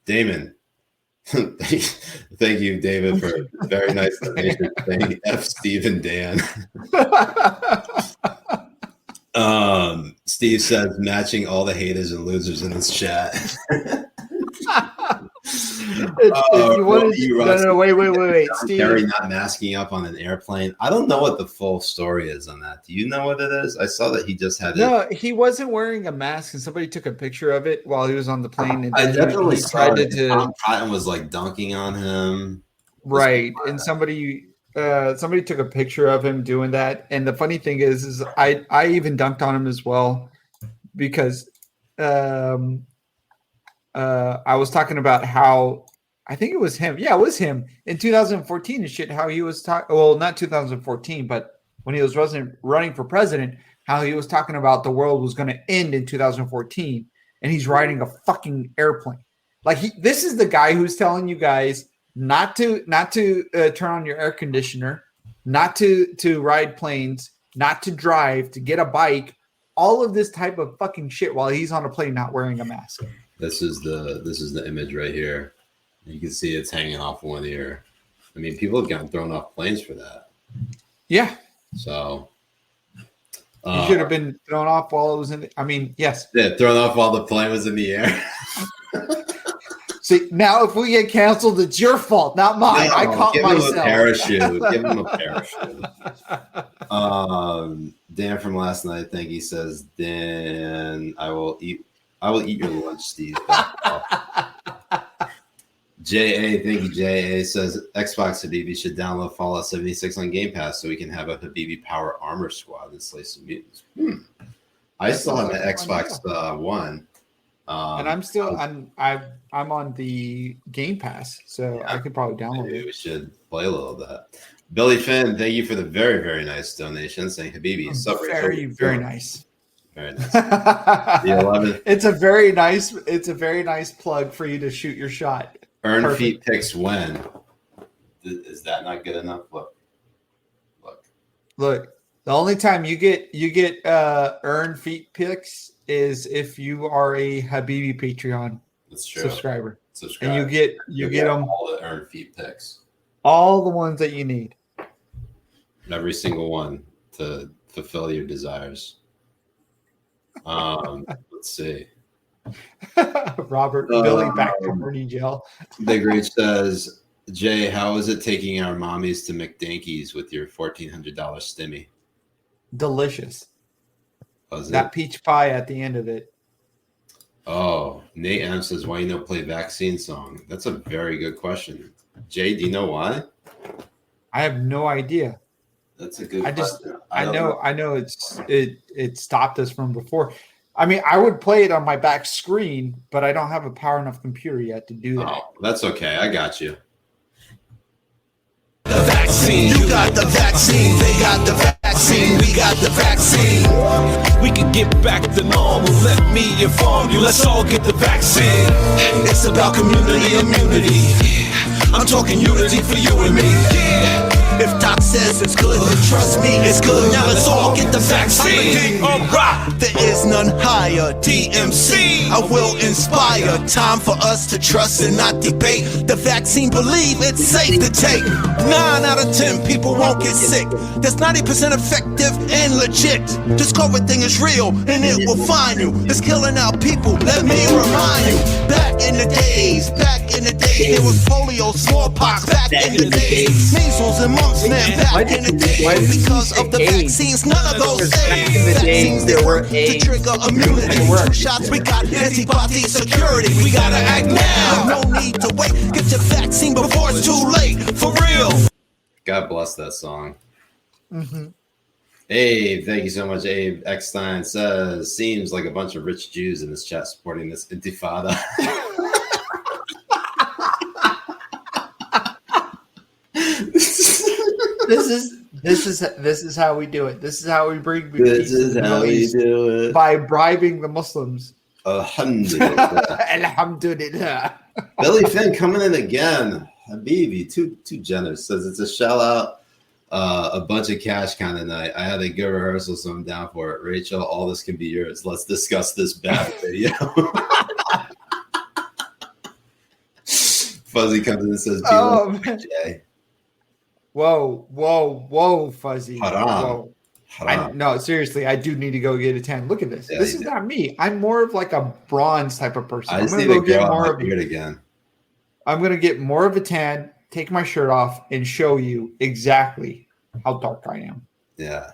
Damon. Thank you, David, for a very nice donation. Thank F. Steve and Dan. Steve says matching all the haters and losers in this chat. Wait. Steve. Terry not masking up on an airplane. I don't know what the full story is on that. Do you know what it is? I saw that he just had he wasn't wearing a mask, and somebody took a picture of it while he was on the plane. And I definitely saw it. Tom Cotton was like dunking on him. Right. And somebody took a picture of him doing that. And the funny thing is I even dunked on him as well, because I was talking about how I think it was him. Yeah, it was him in 2014 and shit. How he was talking. Well, not 2014, but when he was running for president, how he was talking about the world was going to end in 2014, and he's riding a fucking airplane. Like this is the guy who's telling you guys not to turn on your air conditioner, not to ride planes, not to drive, to get a bike, all of this type of fucking shit while he's on a plane not wearing a mask. This is the image right here. You can see it's hanging off one ear. I mean, people have gotten thrown off planes for that. Yeah. So you should have been thrown off while it was in. Yes. Yeah, thrown off while the plane was in the air. See, now if we get canceled, it's your fault, not mine. I caught myself. Give him a parachute. Dan from last night, he says, Dan, I will eat your lunch, Steve. J.A., thank you, J.A. says Xbox Habibi should download Fallout 76 on Game Pass so we can have a Habibi Power Armor Squad and slay some mutants. I still have an Xbox One. And I'm on the Game Pass, so yeah, I could probably download it. We should play a little of that. Billy Finn, thank you for the very, very nice donation. Saying Habibi, very, very nice. Very nice. The 11th. It's a very nice plug for you to shoot your shot. Earn Perfect. Feet picks when. Is that not good enough? Look. The only time you get earn feet picks is if you are a Habibi Patreon subscriber. And you get them all the earn feet picks. All the ones that you need. Every single one to fulfill your desires. Let's see. Robert Billy back from Bernie jail. Big Reach says, Jay, how is it taking our mommies to McDankies with your $1,400 stimmy? Delicious. That peach pie at the end of it. Oh, Nate M says, why you don't play vaccine song? That's a very good question. Jay, do you know why? I have no idea. That's a good question. I know it stopped us from before. I would play it on my back screen, but I don't have a power enough computer yet to do that. Oh, that's okay. I got you. The vaccine, you got the vaccine, they got the vaccine, we got the vaccine. We can get back to normal, let me inform you, let's all get the vaccine. It's about community immunity, I'm talking unity for you and me. If Doc says it's good, then trust me, it's good. Now let's all get the vaccine. Alright, there is none higher. DMC, I will inspire. Time for us to trust and not debate. The vaccine, believe it's safe to take. 9 out of 10 people won't get sick. That's 90% effective and legit. This COVID thing is real and it will find you. It's killing our people. Let me remind you. Back in the days, there was polio, smallpox. Back in the days, measles and mumps, man. Back in the days, because of the vaccines, none of those things. Vaccines that work to trigger immunity. 2 shots, we got antibody security. We gotta act now. No need to wait. Get your vaccine before it's too late. For real. God bless that song. Abe, thank you so much. Abe Eckstein says, seems like a bunch of rich Jews in this chat supporting this intifada. This is how we do it. This is how we bring This is how we do it. By bribing the Muslims. Alhamdulillah. Alhamdulillah. Billy Finn coming in again. Habibi, too generous. Says it's a shell out. A bunch of cash kind of night. I had a good rehearsal, so I'm down for it. Rachel, all this can be yours. Let's discuss this bad video. Fuzzy comes in and says, Jay. Whoa, Fuzzy. Haram. Whoa. No, seriously, I do need to go get a 10. Look at this. Yeah, this is not me. I'm more of like a bronze type of person. I just need to get more of it again. I'm going to get more of a 10, take my shirt off, and show you exactly how dark I am. Yeah.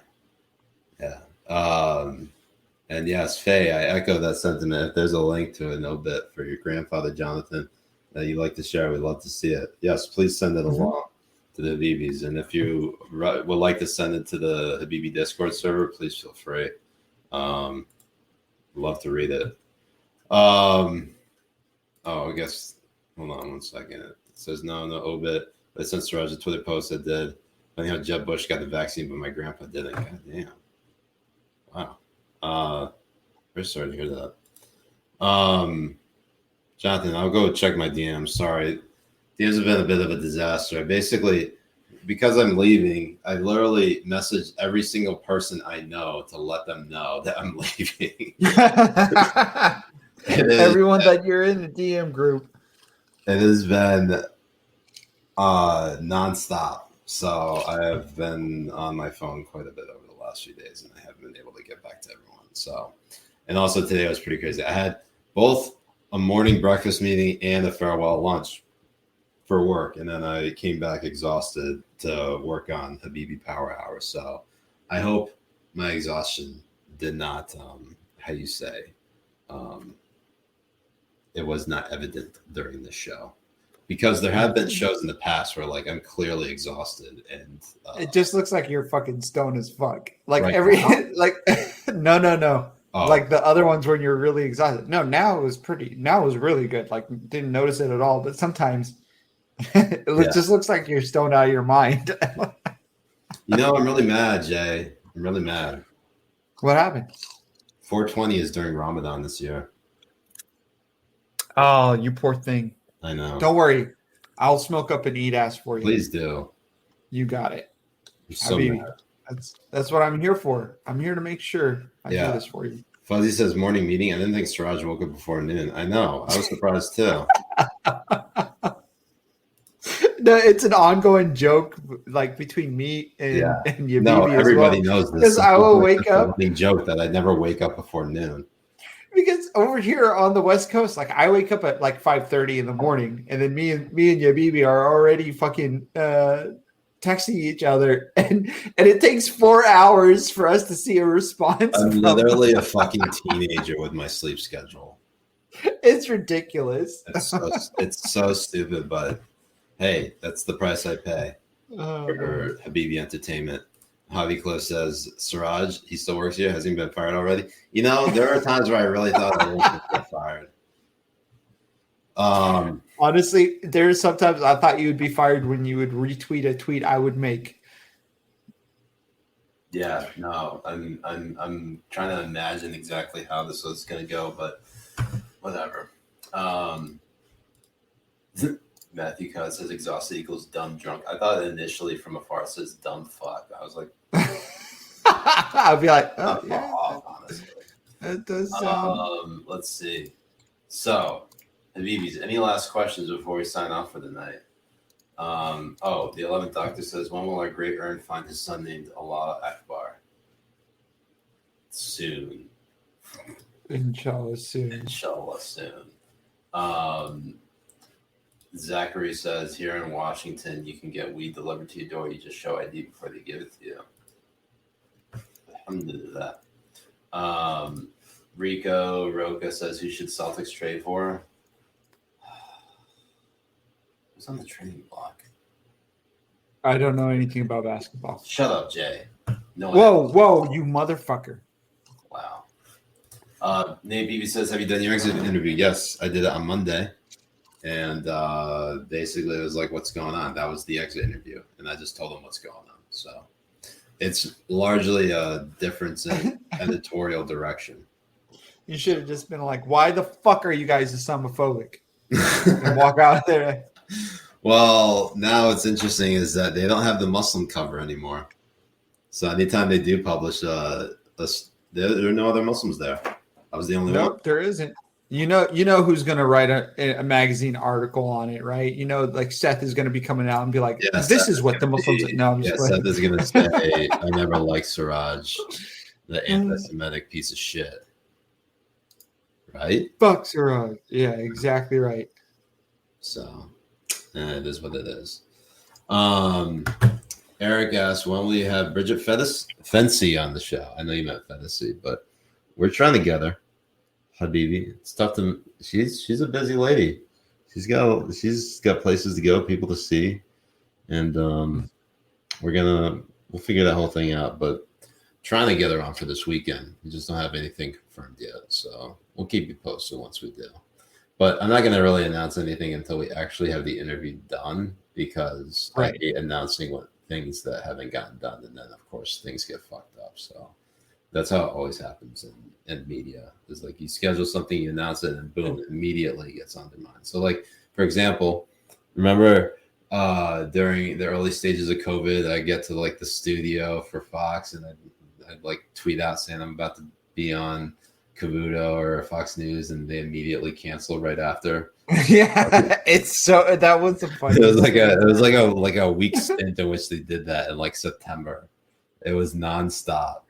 And yes, Faye, I echo that sentiment. If there's a link to an obit for your grandfather, Jonathan, that you'd like to share, we'd love to see it. Yes, please send it along to the Habibis. And if you would like to send it to the Habibi Discord server, please feel free. Love to read it. I guess, hold on one second. It says no obit. But since Siraj a Twitter post that did. Funny how Jeb Bush got the vaccine, but my grandpa didn't. God damn. Wow. Very sorry to hear that. Jonathan, I'll go check my DMs. Sorry. DMs have been a bit of a disaster. Basically, because I'm leaving, I literally messaged every single person I know to let them know that I'm leaving. Everyone that you're in the DM group. It has been nonstop. So I have been on my phone quite a bit over the last few days, and I haven't been able to get back to everyone. So, and also today was pretty crazy. I had both a morning breakfast meeting and a farewell lunch for work, and then I came back exhausted to work on Habibi Power Hour. So I hope my exhaustion did not, it was not evident during the show. Because there have been shows in the past where, like, I'm clearly exhausted, and it just looks like you're fucking stoned as fuck. Like right no. Oh. Like the other ones when you're really exhausted. No, now it was really good. Like, didn't notice it at all. But sometimes it just looks like you're stoned out of your mind. I'm really mad, Jay. I'm really mad. What happened? 420 is during Ramadan this year. Oh, you poor thing. I know. Don't worry. I'll smoke up and eat ass for you. Please do. You got it. I'm so mad. That's what I'm here for. I'm here to make sure I do this for you. Fuzzy says morning meeting. I didn't think Siraj woke up before noon. I know. I was surprised too. No, it's an ongoing joke, like between me and Habibi. No, everybody knows this. Because I will wake up. A joke that I never wake up before noon. Because over here on the West Coast, like I wake up at like 5:30 in the morning, and then me and Habibi are already fucking texting each other, and it takes 4 hours for us to see a response. I'm literally a fucking teenager with my sleep schedule. It's ridiculous. It's so stupid, but hey, that's the price I pay for Habibi Entertainment. Javi Cliff says, Siraj, he still works here. Hasn't he been fired already? There are times where I really thought I wouldn't get fired. Honestly, there's sometimes I thought you would be fired when you would retweet a tweet I would make. Yeah, no, I'm trying to imagine exactly how this was going to go, but whatever. Matthew Cott says exhausted equals dumb drunk. I thought initially from afar it says dumb fuck. I was like, I'll be like, oh, yeah. Off, honestly. It does. Let's see. So, Habibis, any last questions before we sign off for the night? The 11th Doctor says, when will our great Ern find his son named Allah Akbar? Soon. Inshallah soon. Inshallah soon. Zachary says, here in Washington, you can get weed delivered to your door. You just show ID before they give it to you. Alhamdulillah. Rico Roca says, who should Celtics trade for? Who's on the trading block? I don't know anything about basketball. Shut up, Jay. No. Whoa, you motherfucker. Wow. Nate Beebe says, have you done your exit interview? Yes, I did it on Monday. And basically it was like, what's going on? That was the exit interview. And I just told them what's going on. So it's largely a difference in editorial direction. You should have just been like, why the fuck are you guys Islamophobic? And walk out there. Well, now what's interesting is that they don't have the Muslim cover anymore. So anytime they do publish, there are no other Muslims there. I was the only one. Nope, there isn't. You know who's going to write a magazine article on it, right? You know, like Seth is going to be coming out and be like, this Seth is what the Muslims. Seth is going to say, I never liked Siraj, the anti-Semitic piece of shit. Right? Fuck Siraj. Yeah, exactly right. So, it is what it is. Eric asks, when will you have Bridget Fency on the show? I know you meant Fennessy, but we're trying to get her. Habibi, it's tough to. She's a busy lady. She's got places to go, people to see, and we'll figure that whole thing out. But trying to get her on for this weekend. We just don't have anything confirmed yet, so we'll keep you posted once we do. But I'm not going to really announce anything until we actually have the interview done, because I hate announcing things that haven't gotten done, and then of course things get fucked up. So that's how it always happens in media. Is like you schedule something, you announce it, and boom, immediately gets undermined. So like, for example, remember during the early stages of COVID, I get to like the studio for Fox, and I'd like tweet out saying I'm about to be on Kabuto or Fox News, and they immediately cancel right after. Yeah, it's so that was a funny. It was like a week stint in which they did that in like September. It was nonstop.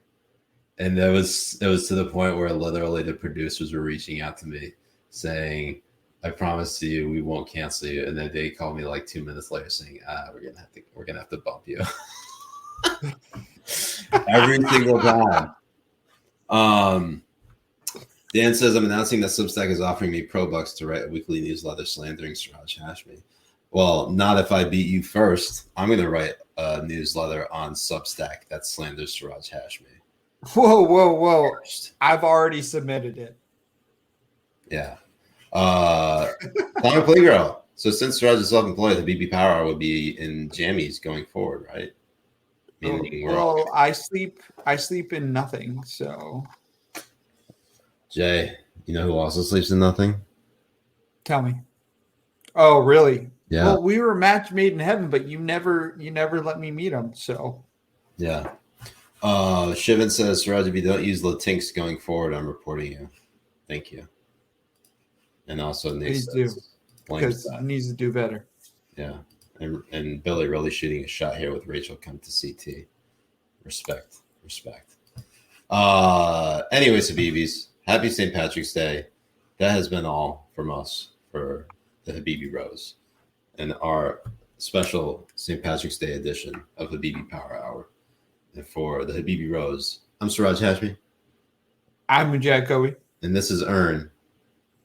And it was to the point where literally the producers were reaching out to me saying, I promise to you we won't cancel you. And then they called me like 2 minutes later saying, we're gonna have to bump you. Every single time. Dan says, I'm announcing that Substack is offering me $Pro to write a weekly newsletter slandering Siraj Hashmi. Well, not if I beat you first. I'm going to write a newsletter on Substack that slanders Siraj Hashmi. Whoa. I've already submitted it. Yeah. Climate Playgirl. So since Siraj is self-employed, the Habibi Power Hour would be in jammies going forward, right? I sleep in nothing, so... Jay, you know who also sleeps in nothing? Tell me. Oh, really? Yeah. Well, we were a match made in heaven, but you never let me meet him. So. Yeah. Shivan says, Siraj, if you don't use Latinx going forward, I'm reporting you. Thank you. And also, please do, because he needs to do better. Yeah. And Billy really shooting a shot here with Rachel come to CT. Respect. Anyways, Habibis. Happy St. Patrick's Day. That has been all from us for the Habibi Bros and our special St. Patrick's Day edition of Habibi Power Hour. And for the Habibi Bros, I'm Siraj Hashmi. I'm Mujahed Kobbe. And this is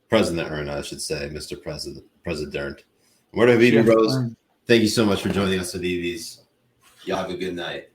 President Ern, I should say, Mr. President. We're the Habibi Bros. Thank you so much for joining us, Habibis. Y'all have a good night.